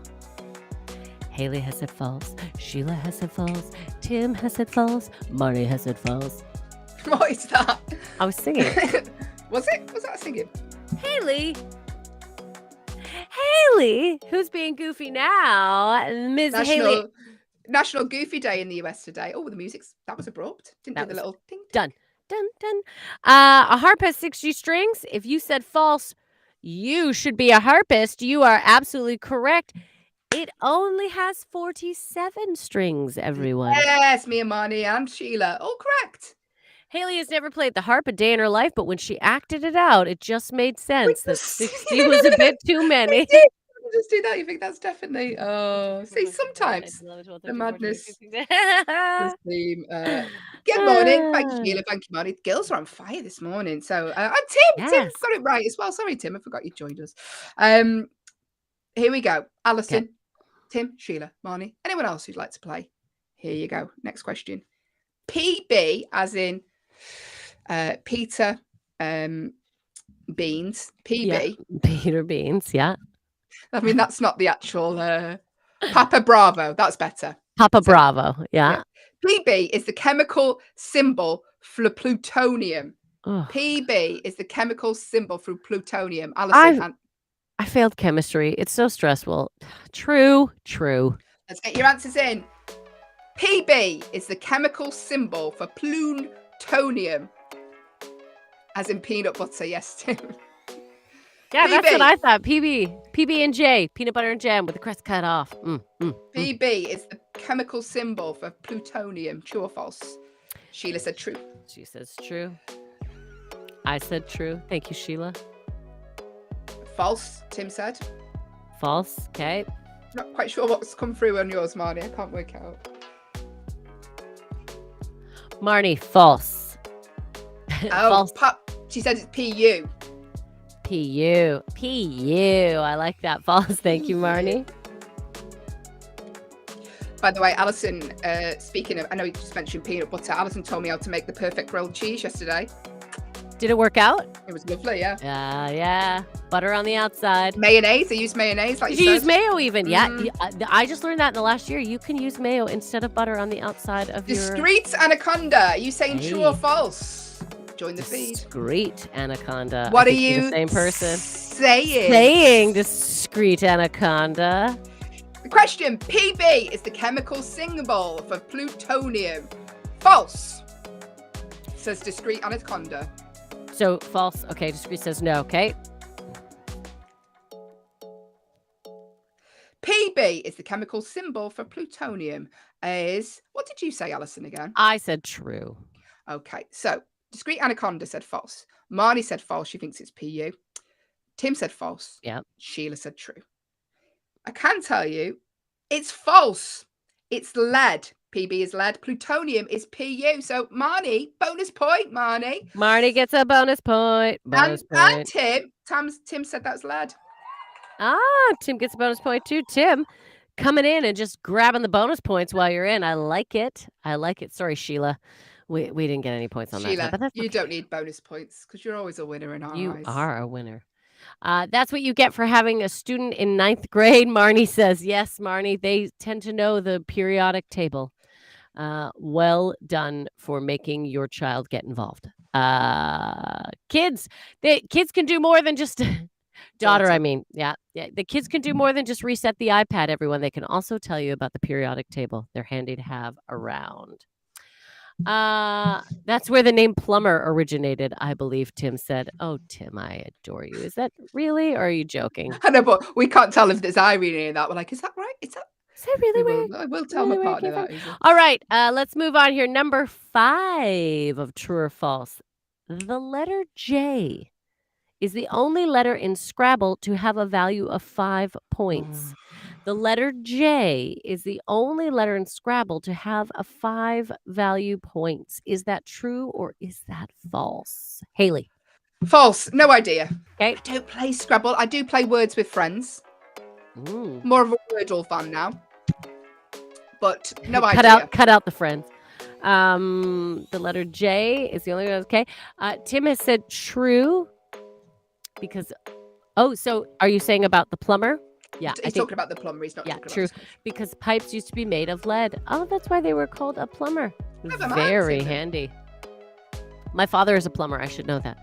Hayley has said false. Sheila has said false. Tim has said false. Marnie has said false. What is that? I was singing. Was it? Was that singing? Hayley, who's being goofy now? Ms. Hayley. National Goofy Day in the US today. Oh, the music's, that was abrupt. Didn't do the little ding. Done. A harp has 60 strings. If you said false, you should be a harpist. You are absolutely correct. It only has 47 strings, everyone. Yes, me and Marnie and Sheila. All correct. Hayley has never played the harp a day in her life, but when she acted it out, it just made sense that 60 was a bit too many. Just do that. You think that's definitely. Oh, see, sometimes the madness. Good morning. Thank you, Sheila. Thank you, Marnie. The girls are on fire this morning. So, and Tim. Tim got it right as well. Sorry, Tim. I forgot you joined us. Here we go. Allyson, Tim, Sheila, Marnie. Anyone else who'd like to play? Here you go. Next question. PB, as in Peter Beans. PB. Yeah. Peter Beans. Yeah. I mean, that's not the actual Papa Bravo. That's better. Bravo. Yeah. PB is the chemical symbol for plutonium. Oh. PB is the chemical symbol for plutonium. Allyson, I failed chemistry. It's so stressful. True. Let's get your answers in. PB is the chemical symbol for plutonium. As in peanut butter. Yes, Tim. Yeah, that's what I thought. PB and J, peanut butter and jam with the crust cut off. PB is the chemical symbol for plutonium. True or false? Sheila said true. She says true. I said true. Thank you, Sheila. False, Tim said. False. Okay. Not quite sure what's come through on yours, Marnie. I can't work it out. Marnie, false. Oh, false. She said it's PU. PU. I like that. False. Thank you, Marnie. By the way, Allyson, speaking of, I know you just mentioned peanut butter. Allyson told me how to make the perfect grilled cheese yesterday. Did it work out? It was lovely, yeah. Yeah. Butter on the outside. Mayonnaise. I used mayonnaise. Like Did you use mayo even? Yeah. I just learned that in the last year. You can use mayo instead of butter on the outside of Discreet anaconda. Are you saying true or false? Join the feed. Discreet anaconda. What are you the same person saying? Saying discreet anaconda. Question. PB is the chemical symbol for plutonium. False, says Discreet Anaconda. So false. Okay, Discreet says no. Okay. PB is the chemical symbol for plutonium. What did you say, Allyson, again? I said true. Okay, so Discreet Anaconda said false. Marnie said false. She thinks it's PU. Tim said false. Yeah. Sheila said true. I can tell you, it's false. It's lead. PB is lead. Plutonium is PU. So Marnie, bonus point, Marnie. Marnie gets a bonus point. And Tim said that's lead. Tim gets a bonus point too. Tim coming in and just grabbing the bonus points while you're in. I like it. Sorry, Sheila. We didn't get any points on Sheila, that. But you don't need bonus points because you're always a winner in our eyes. You are a winner. That's what you get for having a student in 9th grade. Marnie says, yes, Marnie, they tend to know the periodic table. Well done for making your child get involved. Kids can do more than just daughter. I mean, yeah. The kids can do more than just reset the iPad, everyone. They can also tell you about the periodic table. They're handy to have around. That's where the name plumber originated, I believe, Tim said. Oh, Tim, I adore you. Is that really, or are you joking? I know, but we can't tell if there's irony in that. We're like, is that right? Is that really weird? We'll tell my partner that. All right, let's move on here. Number 5 of true or false. The letter J is the only letter in Scrabble to have a value of 5 points. The letter J is the only letter in Scrabble to have a 5 value points. Is that true or is that false? Hayley. False. No idea. Okay. I don't play Scrabble. I do play Words with Friends. More of a Wordle fan now. But no idea. Cut out the friends. The letter J is the only one. Okay. Tim has said true because. Oh, so are you saying about the plumber? Yeah, he's talking about the plumber. He's not talking true. about Because pipes used to be made of lead. Oh, that's why they were called a plumber. Very handy. My father is a plumber. I should know that.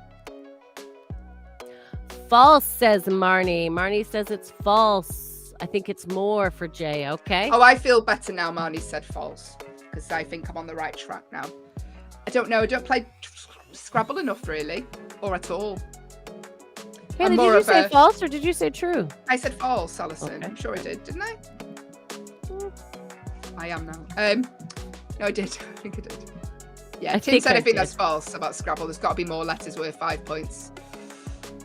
False, says Marnie. Marnie says it's false. I think it's more for Jay. Okay. Oh, I feel better now. Marnie said false because I think I'm on the right track now. I don't know. I don't play Scrabble enough, really, or at all. Hayley, did you say false or did you say true? I said false, Allyson. Okay. I'm sure I did, didn't I? I am now. No, I did. I think I did. Yeah, Tim said I think that's false about Scrabble. There's got to be more letters worth 5 points.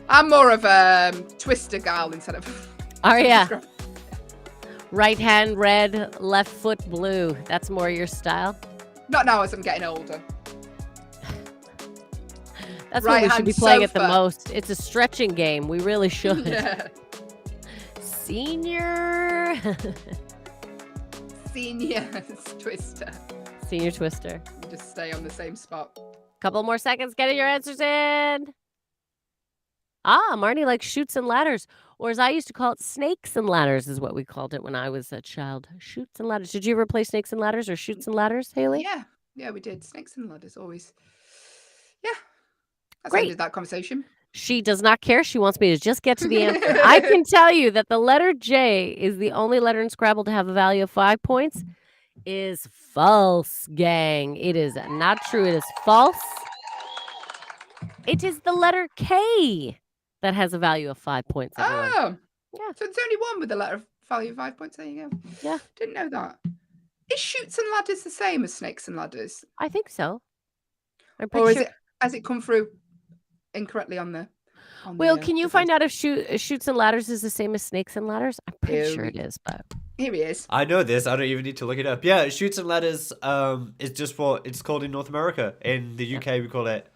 I'm more of a Twister gal instead of. Oh yeah. Right hand red, left foot blue. That's more your style. Not now as I'm getting older. That's what we should be playing at the most. It's a stretching game. We really should. Yeah. Senior Twister. Senior Twister. Just stay on the same spot. Couple more seconds. Getting your answers in. Marnie likes Chutes and Ladders. Or as I used to call it, Snakes and Ladders is what we called it when I was a child. Chutes and Ladders. Did you ever play Snakes and Ladders or Chutes and Ladders, Hayley? Yeah, we did. Snakes and Ladders, always. Yeah. That's Great. Ended that conversation. She does not care. She wants me to just get to the answer. I can tell you that the letter J is the only letter in Scrabble to have a value of 5 points. Is false, gang. It is not true. It is false. It is the letter K that has a value of 5 points. Everyone. Oh. Yeah. So it's only one with a letter value of 5 points. There you go. Yeah. Didn't know that. Is Chutes and Ladders the same as Snakes and Ladders? I think so. I'm Or pretty sure. has it come through incorrectly on the... Will, can you find out if Chutes and Ladders is the same as Snakes and Ladders? I'm pretty sure it is, but... Here he is. I know this. I don't even need to look it up. Yeah, Chutes and Ladders is just what it's called in North America. In the UK, we call it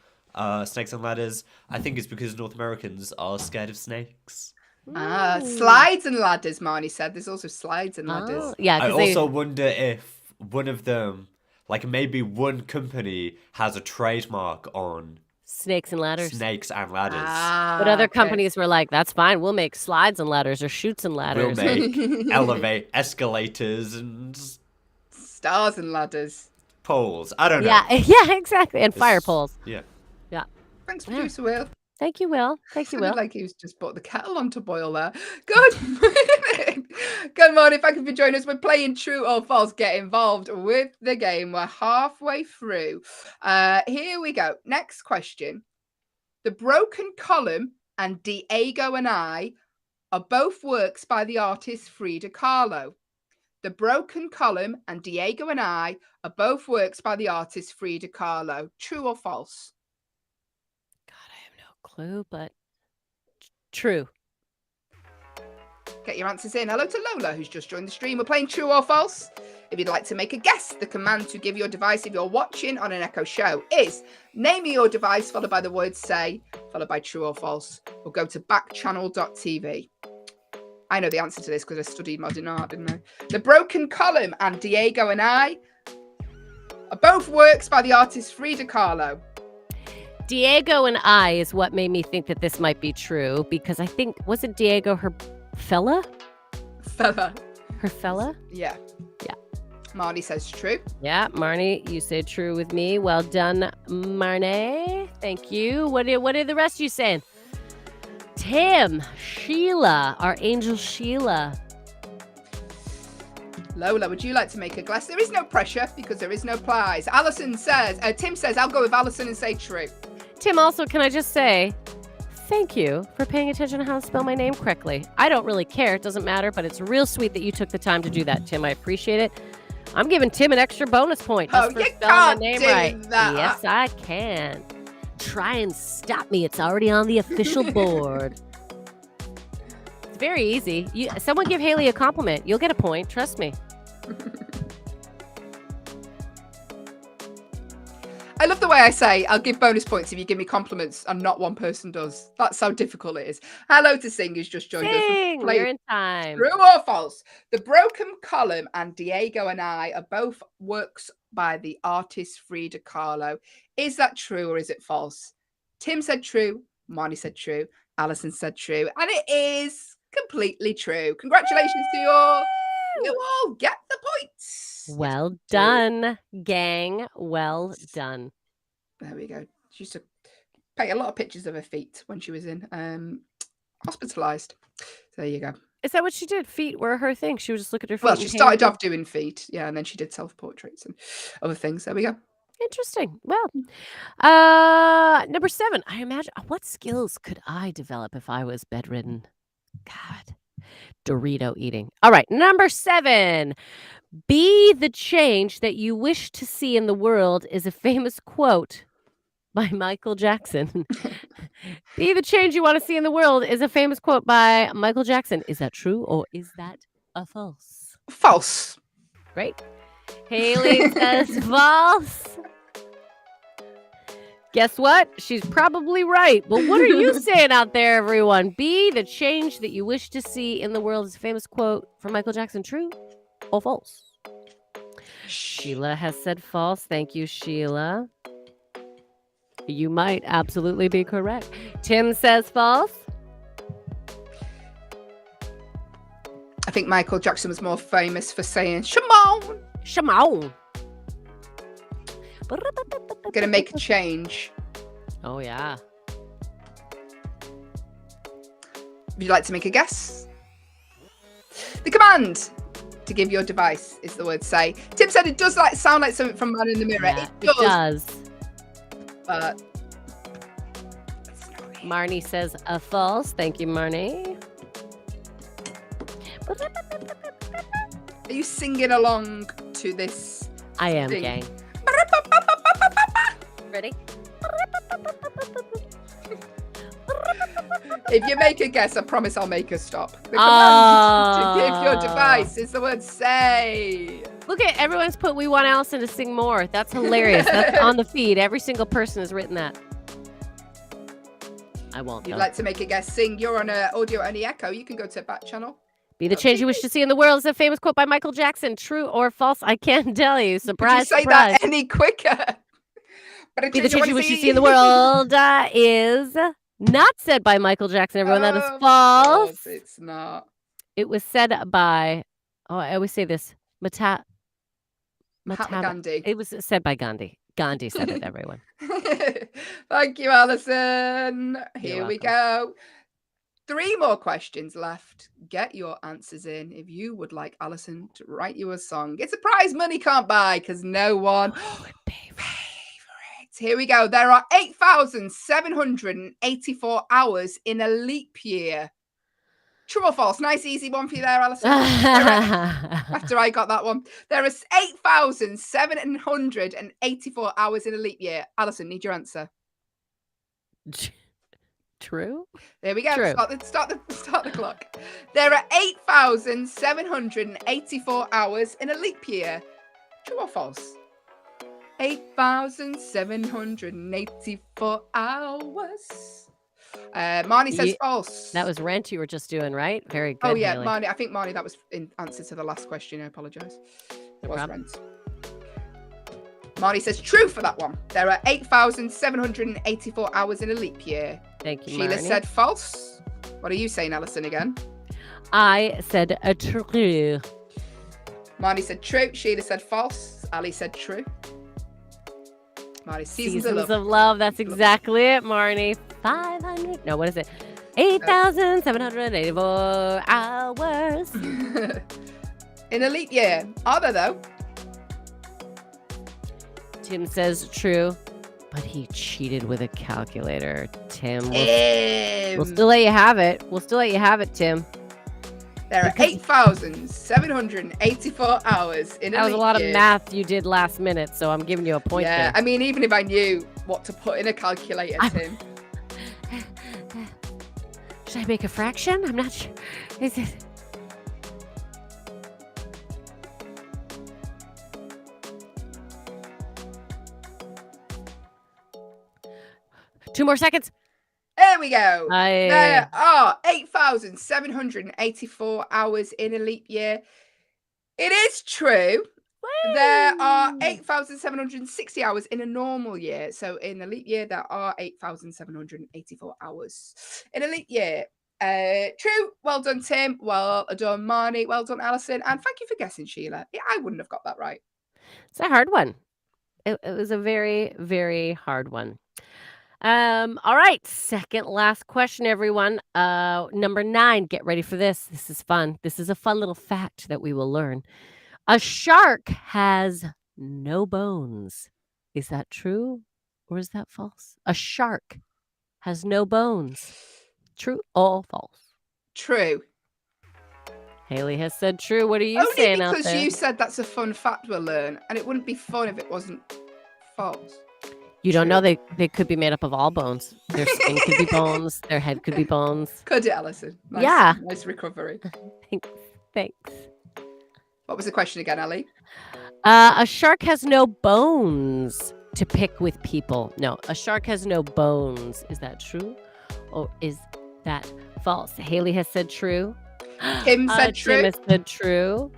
Snakes and Ladders. I think it's because North Americans are scared of snakes. Slides and Ladders, Marnie said. There's also Slides and Ladders. Yeah, I also wonder if one of them, like maybe one company has a trademark on Snakes and Ladders. Snakes and Ladders. But other companies were like, that's fine. We'll make Slides and Ladders or Chutes and Ladders. We'll make escalators and Stars and Ladders. Poles. I don't know. Yeah, exactly. And fire poles. Yeah. Thanks, producer Will. Thank you, Will. Thank you, Will. Like he was just put the kettle on to boil there. Good. Good morning. Thank you for joining us. We're playing True or False. Get involved with the game. We're halfway through. Here we go. Next question. The Broken Column and Diego and I are both works by the artist Frida Kahlo. The Broken Column and Diego and I are both works by the artist Frida Kahlo. True or false? God, I have no clue, but true. Get your answers in. Hello to Lola, who's just joined the stream. We're playing True or False. If you'd like to make a guess, the command to give your device if you're watching on an Echo show is name your device, followed by the word say, followed by True or False. Or go to backchannel.tv. I know the answer to this because I studied modern art, didn't I? The Broken Column and Diego and I are both works by the artist Frida Kahlo. Diego and I is what made me think that this might be true, because I think, wasn't Diego her fella? Her fella? Yeah. Yeah. Marnie says true. Yeah, Marnie, you say true with me. Well done, Marnie. Thank you. What are the rest of you saying? Tim, Sheila, our angel Sheila. Lola, would you like to make a guess? There is no pressure because there is no prize. Allyson says, Tim says, I'll go with Allyson and say true. Tim, also, can I just say, thank you for paying attention to how to spell my name correctly. I don't really care. It doesn't matter, but it's real sweet that you took the time to do that, Tim. I appreciate it. I'm giving Tim an extra bonus point just for you spelling my can't name do right. that. Yes, I can. Try and stop me. It's already on the official board. It's very easy. Someone give Hayley a compliment. You'll get a point. Trust me. I love the way I say, I'll give bonus points if you give me compliments and not one person does. That's how difficult it is. Hello to Sing, who's just joined us. You're in time. True or false? The Broken Column and Diego and I are both works by the artist Frida Kahlo. Is that true or is it false? Tim said true. Marnie said true. Allyson said true. And it is completely true. Congratulations to you all. You all get the points. Well done, gang. Well done. There we go. She used to paint a lot of pictures of her feet when she was in hospitalized. So there you go. Is that what she did? Feet were her thing. She would just look at her feet. Well, she started off doing feet, yeah, and then she did self-portraits and other things. There we go. Interesting. Well, number 7. I imagine, what skills could I develop if I was bedridden? God. Dorito eating. All right, number 7. Be the change that you wish to see in the world is a famous quote by Michael Jackson. Be the change you want to see in the world is a famous quote by Michael Jackson. Is that true or is that a false? False. Great. Hayley says false. Guess what? She's probably right. But what are you saying out there, everyone? Be the change that you wish to see in the world is a famous quote from Michael Jackson. True or false? Sheila has said false. Thank you, Sheila. You might absolutely be correct. Tim says false. I think Michael Jackson was more famous for saying, Shimon. Shimon. I'm going to make a change. Oh, yeah. Would you like to make a guess? The command to give your device is the word say. Tim said it does sound like something from Man in the Mirror. Yeah, it does. But Marnie says a false. Thank you, Marnie. Are you singing along to this? I am, thing? gang. Ready? If you make a guess, I promise I'll make her stop. The command to give your device is the word say. Look at everyone's put we want Allyson to sing more. That's hilarious. That's on the feed. Every single person has written that. I won't. If you'd like to make a guess, sing. You're on a audio only Echo. You can go to Backchannel. Be the change you wish to see in the world is a famous quote by Michael Jackson. True or false? I can't tell you. Surprise, Could you say surprise. that any quicker? Be the change you wish to see in the world is not said by Michael Jackson, everyone. That is false. It's not. It was said by, I always say this, Mahatma Gandhi. It was said by Gandhi. Gandhi said it, everyone. Thank you, Allyson. Here we go. 3 more questions left. Get your answers in if you would like Allyson to write you a song. It's a prize money can't buy because no one would pay for it. Here we go. There are 8,784 hours in a leap year. True or false? Nice, easy one for you there, Allyson. After I got that one. There are 8,784 hours in a leap year. Allyson, need your answer. True? There we go. True. Start the clock. There are 8,784 hours in a leap year. True or false? 8,784 hours. Marnie says false. That was Rent you were just doing, right? Very good. Oh yeah, Hayley. Marnie. I think Marnie, that was in answer to the last question. I apologise. It was Rent. Marnie says true for that one. There are 8,784 hours in a leap year. Thank you, Sheila Marnie. said false. What are you saying, Allyson, again? I said true. Marnie said true. Sheila said false. Ali said true. Marnie, Seasons of Love. That's exactly it, Marnie. 500. No, what is it? 8,784 hours. In a leap year. Are there, though? Tim says true, but he cheated with a calculator. Tim, we'll still let you have it. Tim. There are 8,784 hours in a leap year. That was a lot of math you did last minute, so I'm giving you a point. Yeah, there. I mean, even if I knew what to put in a calculator, Tim. Should I make a fraction? I'm not sure. Is it? Two more seconds. There we go. There are 8,784 hours in a leap year. It is true. Woo! There are 8,760 hours in a normal year. So in a leap year, there are 8,784 hours in a leap year. True. Well done, Tim. Well done, Marnie. Well done, Allyson. And thank you for guessing, Sheila. Yeah, I wouldn't have got that right. It's a hard one. It was a very, very hard one. All right. Second last question, everyone. Number 9. Get ready for this. This is fun. This is a fun little fact that we will learn. A shark has no bones. Is that true or is that false? A shark has no bones. True or false? True. Hayley has said true. What are you Only saying out there? because you said that's a fun fact we'll learn, and it wouldn't be fun if it wasn't false. You don't know they could be made up of all bones. Their skin could be bones. Their head could be bones. Could it, Allyson? Nice, Yeah. Nice recovery. Thanks. What was the question again, Ali? A shark has no bones to pick with people. No, a shark has no bones. Is that true or is that false? Hayley has said true. Tim said true. Tim has said true.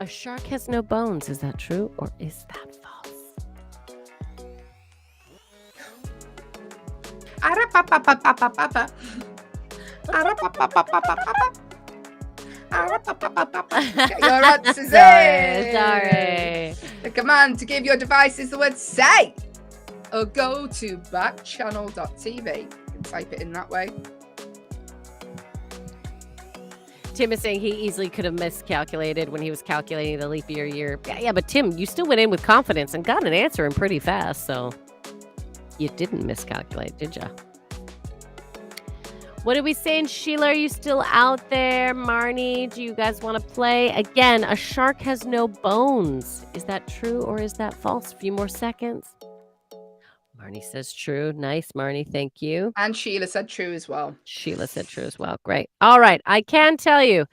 A shark has no bones. Is that true or is that false? Get your answers in. Sorry. The command to give your device is the word say. Or go to backchannel.tv. You can type it in that way. Tim is saying he easily could have miscalculated when he was calculating the leap year. Yeah, but Tim, you still went in with confidence and got an answer in pretty fast, so you didn't miscalculate, did you? What are we saying, Sheila? Are you still out there? Marnie, do you guys want to play? Again, a shark has no bones. Is that true or is that false? A few more seconds. Marnie says true. Nice, Marnie. Thank you. And Sheila said true as well. Sheila said true as well. Great. All right. I can tell you,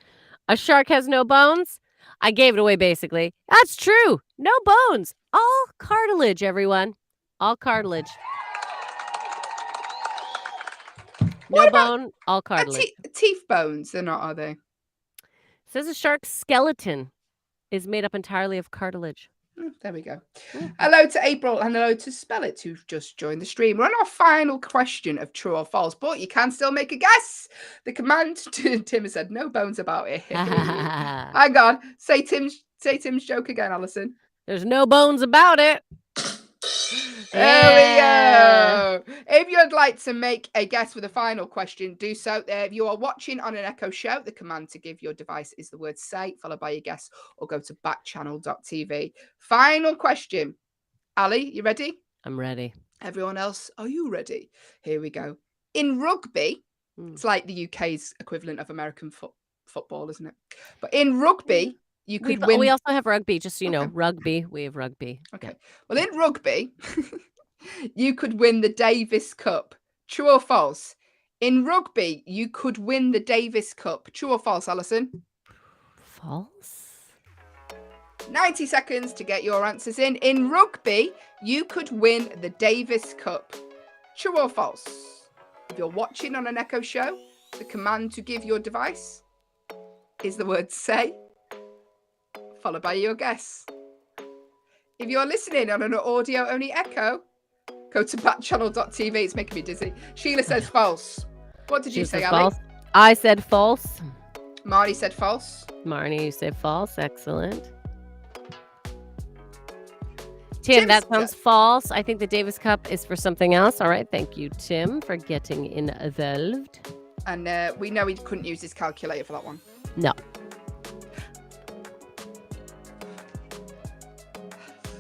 a shark has no bones. I gave it away, basically. That's true. No bones. All cartilage, everyone. All cartilage. No bone, all cartilage. Teeth bones, they're not, are they? It says a shark's skeleton is made up entirely of cartilage. There we go. Hello to April and hello to Spell It, who've just joined the stream. We're on our final question of true or false, but you can still make a guess. The command to Tim has said no bones about it. Hang on. Say Tim's joke again, Allyson. There's no bones about it. There we Yeah. go. If you'd like to make a guess with a final question, do so. If you are watching on an Echo show, the command to give your device is the word say, followed by your guess, or go to backchannel.tv. Final question. Ali, you ready? I'm ready. Everyone else, are you ready? Here we go. In rugby, it's like the UK's equivalent of American football, isn't it? But in rugby, you could win. We also have rugby, just so you know. Okay. Rugby. We have rugby. Okay. Well, in rugby, you could win the Davis Cup. True or false? In rugby, you could win the Davis Cup. True or false, Allyson? False. 90 seconds to get your answers in. In rugby, you could win the Davis Cup. True or false? If you're watching on an Echo show, the command to give your device is the word say, followed by your guess. If you're listening on an audio-only Echo, go to backchannel.tv. It's making me dizzy. Sheila says false. What did you say, Ali? False. I said false. Marnie said false. Marnie, you said false. Excellent. Tim, Tim that said- sounds false. I think the Davis Cup is for something else. All right. Thank you, Tim, for getting involved. And we know he couldn't use his calculator for that one. No.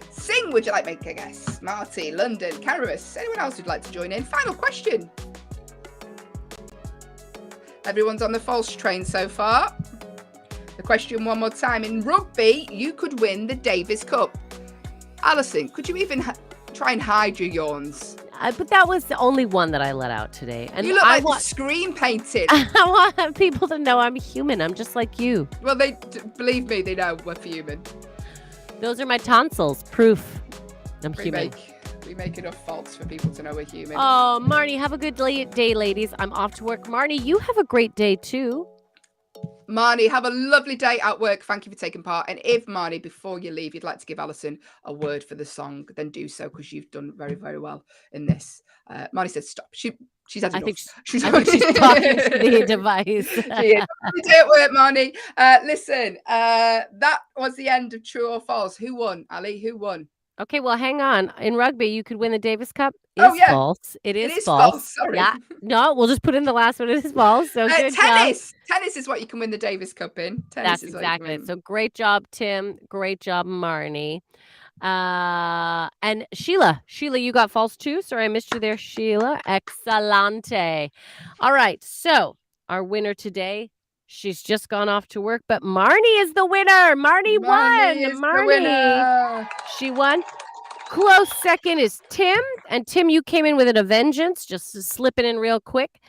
Sing, would you like to make a guess? Marty, London, Caramus, anyone else who'd like to join in? Final question. Everyone's on the false train so far. The question one more time. In rugby, you could win the Davis Cup. Allyson, could you even try and hide your yawns? But that was the only one that I let out today. And You look I like want the screen painted. I want people to know I'm human. I'm just like you. Well, believe me, they know we're human. Those are my tonsils. Proof. I'm human. We make enough faults for people to know we're human. Oh, Marnie, have a good day, ladies. I'm off to work. Marnie, you have a great day too. Marnie, have a lovely day at work. Thank you for taking part. And if, Marnie, before you leave, you'd like to give Allyson a word for the song, then do so, because you've done very, very well in this. Marnie said stop. She's had enough. I think she's talking to the device. She is. Lovely day at work, Marnie. Listen, that was the end of True or False. Who won, Ali? Who won? Okay, well, hang on. In rugby, you could win the Davis Cup. False. It is false. Sorry. Yeah. No, we'll just put in the last one. It is false. So good tennis. job. Tennis is what you can win the Davis Cup in. Tennis That's is exactly what you it. can So great job, Tim. Great job, Marnie. And Sheila, you got false too. Sorry, I missed you there, Sheila. Excelente. All right. So our winner today, she's just gone off to work, but Marnie is the winner. Marnie won. is the winner. She won. Close second is Tim. And Tim, you came in with a vengeance, just slipping in real quick.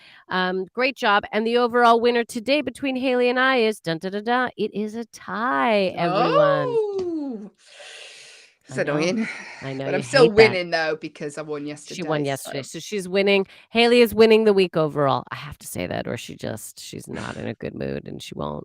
Great job. And the overall winner today between Hayley and I is it is a tie, everyone. Oh. It's annoying. I know. But I'm still winning though, because I won yesterday. She won yesterday. So she's winning. Hayley is winning the week overall. I have to say that, or she's not in a good mood and she won't.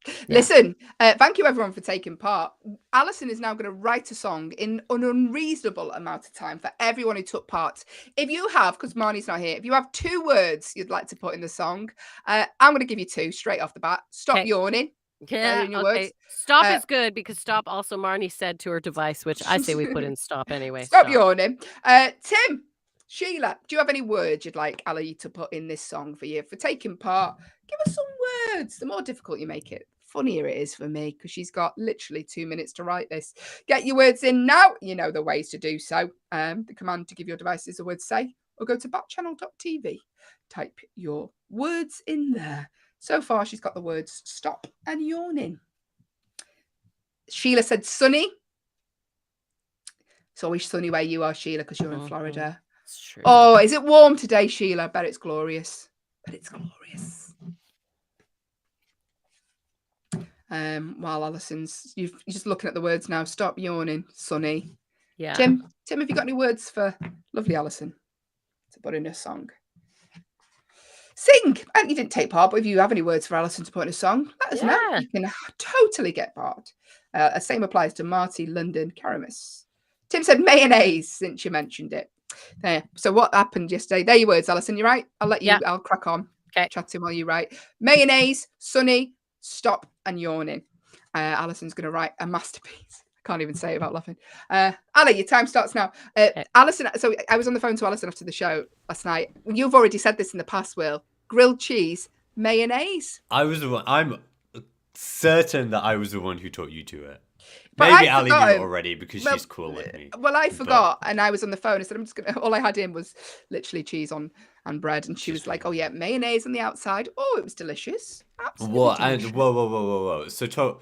Yeah. Listen, thank you everyone for taking part. Allyson is now going to write a song in an unreasonable amount of time for everyone who took part. If you have, because Marnie's not here, if you have 2 words you'd like to put in the song, I'm going to give you 2 straight off the bat. Stop yawning. Yeah, in your okay. words. Stop is good, because stop also Marnie said to her device, which I say we put in stop anyway. Stop yawning. Tim, Sheila, do you have any words you'd like Ali to put in this song for you? For taking part, give us some words. The more difficult you make it, the funnier it is for me, because she's got literally 2 minutes to write this. Get your words in now. You know the ways to do so. The command to give your device is a word say, or go to backchannel.tv. Type your words in there. So far, she's got the words stop and yawning. Sheila said sunny. It's always sunny where you are, Sheila, because you're in Florida. It's true. Oh, is it warm today, Sheila? I bet it's glorious. While Allison's, you're just looking at the words now. Stop yawning, sunny. Yeah. Tim, have you got any words for lovely Allyson to put in a song? Sing. And you didn't take part, but if you have any words for Allyson to put in a song, let us know. You can totally get part. Same applies to Marty, London, Caramus. Tim said mayonnaise, since you mentioned it. There. So what happened yesterday? There are your words, Allyson. You right? I'll let you. I'll crack on. Okay. Chatting while you write. Mayonnaise, sunny, stop, and yawning. Allison's going to write a masterpiece. I Can't even say it without laughing. Ali, your time starts now. Allyson, so I was on the phone to Allyson after the show last night. You've already said this in the past, Will. Grilled cheese, mayonnaise. I was the one. I'm certain that I was the one who taught you to it. But Maybe I Ali knew forgot it him. already because she's cool with me. Well, I forgot, and I was on the phone. I said, I'm just gonna. All I had in was literally cheese on and bread, and she was like, "Oh yeah, mayonnaise on the outside." Oh, it was delicious. Absolutely What? delicious. And whoa. So,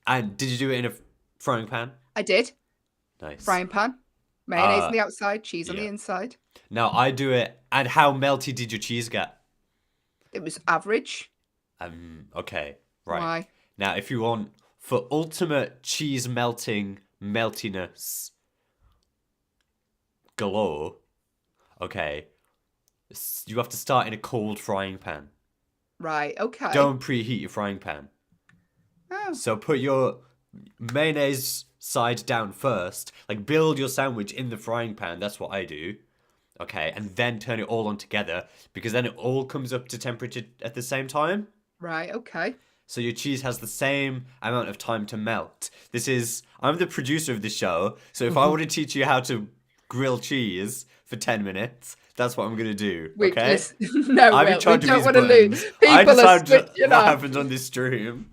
and did you do it in a frying pan? I did. Nice. Frying pan, mayonnaise on the outside, cheese on the inside. Now I do it. And how melty did your cheese get? It was average. Okay. Right. Why? Now, if you want for ultimate cheese meltiness galore, okay, you have to start in a cold frying pan. Right. Okay. Don't preheat your frying pan. Oh. So put your mayonnaise side down first. Like, build your sandwich in the frying pan. That's what I do. Okay, and then turn it all on together, because then it all comes up to temperature at the same time. Right. Okay. So your cheese has the same amount of time to melt. I'm the producer of the show, so if I want to teach you how to grill cheese for 10 minutes, that's what I'm going to do, okay? No, I'm in charge of these buttons. People I decide switching what off. happens on this stream.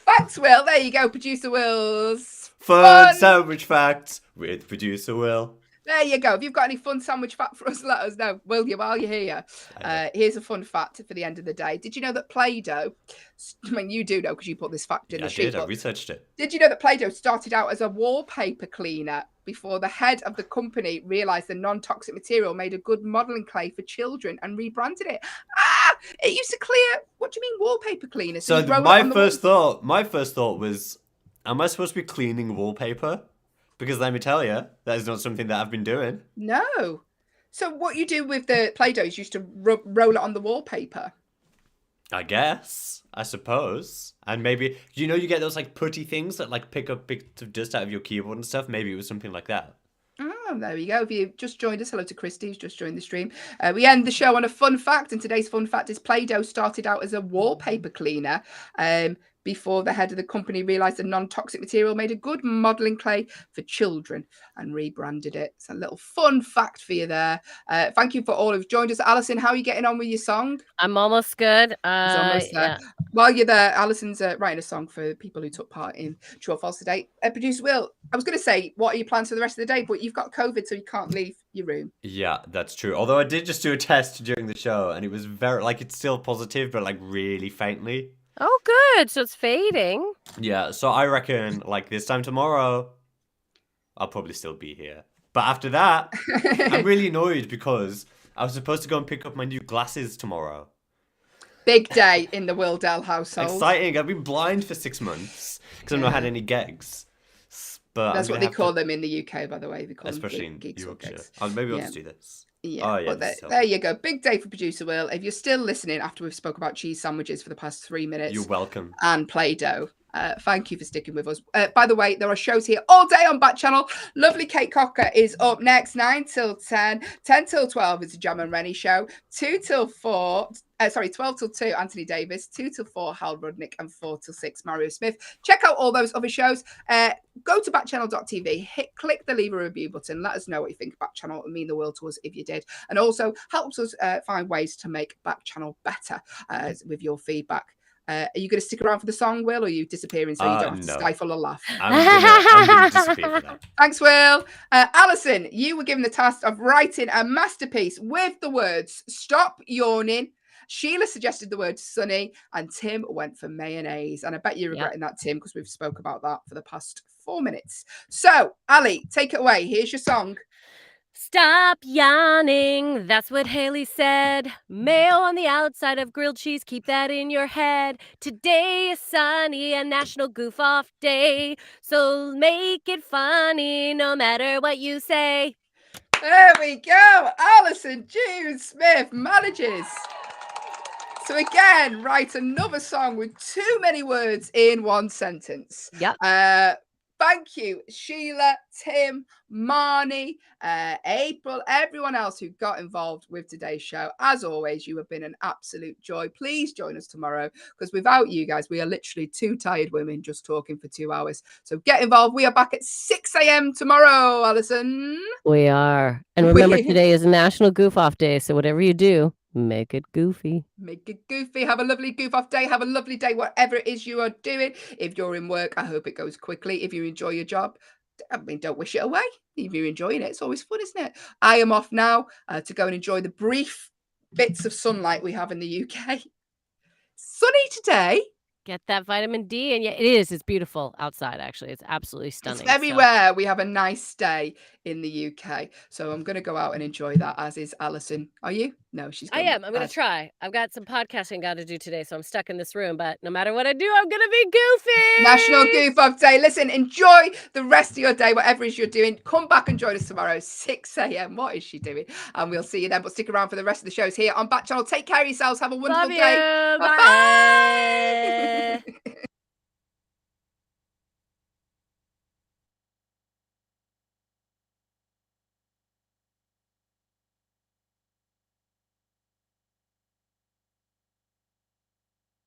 Facts, Will. There you go, Producer Will's Fun sandwich facts with Producer Will. There you go. If you've got any fun sandwich fact for us, let us know, will you, while you're here. Here's a fun fact for the end of the day. Did you know that Play-Doh, I mean, you do know because you put this fact in the sheet. I researched it. Did you know that Play-Doh started out as a wallpaper cleaner before the head of the company realised the non-toxic material made a good modelling clay for children and rebranded it? It used to clear, what do you mean wallpaper cleaner? So my first thought was, am I supposed to be cleaning wallpaper? Because let me tell you, that is not something that I've been doing. No. So what you do with the Play-Doh is you used to roll it on the wallpaper. I guess. I suppose. And maybe, you get those like putty things that like pick up bits of dust out of your keyboard and stuff? Maybe it was something like that. Oh, there we go. If you've just joined us, hello to Christy, who's just joined the stream. We end the show on a fun fact, and today's fun fact is Play-Doh started out as a wallpaper cleaner before the head of the company realised the non-toxic material made a good modelling clay for children and rebranded it. It's a little fun fact for you there. Thank you for all who've joined us. Allyson, how are you getting on with your song? I'm almost good. It's almost there. Yeah. While you're there, Allison's writing a song for people who took part in True or False today. Producer Will, I was going to say, what are your plans for the rest of the day? But you've got COVID, so you can't leave your room. Yeah, that's true. Although I did just do a test during the show, and it was it's still positive, but like really faintly. Oh, good. So it's fading. Yeah, so I reckon this time tomorrow, I'll probably still be here. But after that, I'm really annoyed because I was supposed to go and pick up my new glasses tomorrow. Big day in the Willdale household. Exciting. I've been blind for 6 months because I've not had any gigs. But that's what they call them in the UK, by the way. They call especially them gigs in or Yorkshire. gigs. Maybe I'll just do this. Yeah, there you go. Big day for Producer Will. If you're still listening after we've spoke about cheese sandwiches for the past 3 minutes, you're welcome. And Play-Doh. Thank you for sticking with us. By the way, there are shows here all day on Backchannel. Lovely Kate Cocker is up next, 9 till 10. 10 till 12 is the Jam and Rennie show. 12 till 2, Anthony Davis. 2 till 4, Hal Rudnick. And 4 till 6, Mario Smith. Check out all those other shows. Go to backchannel.tv, click the leave a review button. Let us know what you think of Backchannel. It would mean the world to us if you did. And also helps us find ways to make Backchannel better with your feedback. Are you going to stick around for the song, Will, or are you disappearing so you don't have to stifle a laugh? I'm going to disappear for that. Thanks, Will. Allyson, you were given the task of writing a masterpiece with the words "Stop Yawning." Sheila suggested the word "sunny," and Tim went for mayonnaise. And I bet you're regretting that, Tim, because we've spoke about that for the past 4 minutes. So, Ali, take it away. Here's your song. Stop yawning, that's what Hayley said. Mayo on the outside of grilled cheese, keep that in your head. Today is sunny, a national goof-off day. So make it funny, no matter what you say. There we go. Allyson June Smith manages to again write another song with too many words in one sentence. Yep. Thank you, Sheila, Tim, Marnie, April, everyone else who got involved with today's show. As always, you have been an absolute joy. Please join us tomorrow, because without you guys, we are literally two tired women just talking for 2 hours. So get involved. We are back at 6 a.m. tomorrow, Allyson. We are. And remember, today is National Goof Off Day, so whatever you do, make it goofy. Make it goofy. Have a lovely goof off day. Have a lovely day, whatever it is you are doing. If you're in work, I hope it goes quickly. If you enjoy your job, I mean, don't wish it away. If you're enjoying it, it's always fun, isn't it? I am off now to go and enjoy the brief bits of sunlight we have in the UK. Sunny today. Get that vitamin D, and yeah, it is. It's beautiful outside, actually. It's absolutely stunning. It's everywhere. We have a nice day in the UK. So I'm going to go out and enjoy that, as is Allyson. Are you? No, she's I am. I'm going to try. I've got some podcasting got to do today, so I'm stuck in this room. But no matter what I do, I'm going to be goofy. National Goof Off Day. Listen, enjoy the rest of your day, whatever it is you're doing. Come back and join us tomorrow, 6 a.m. What is she doing? And we'll see you then. But stick around for the rest of the shows here on Backchannel. Take care of yourselves. Have a wonderful day. Bye. Bye.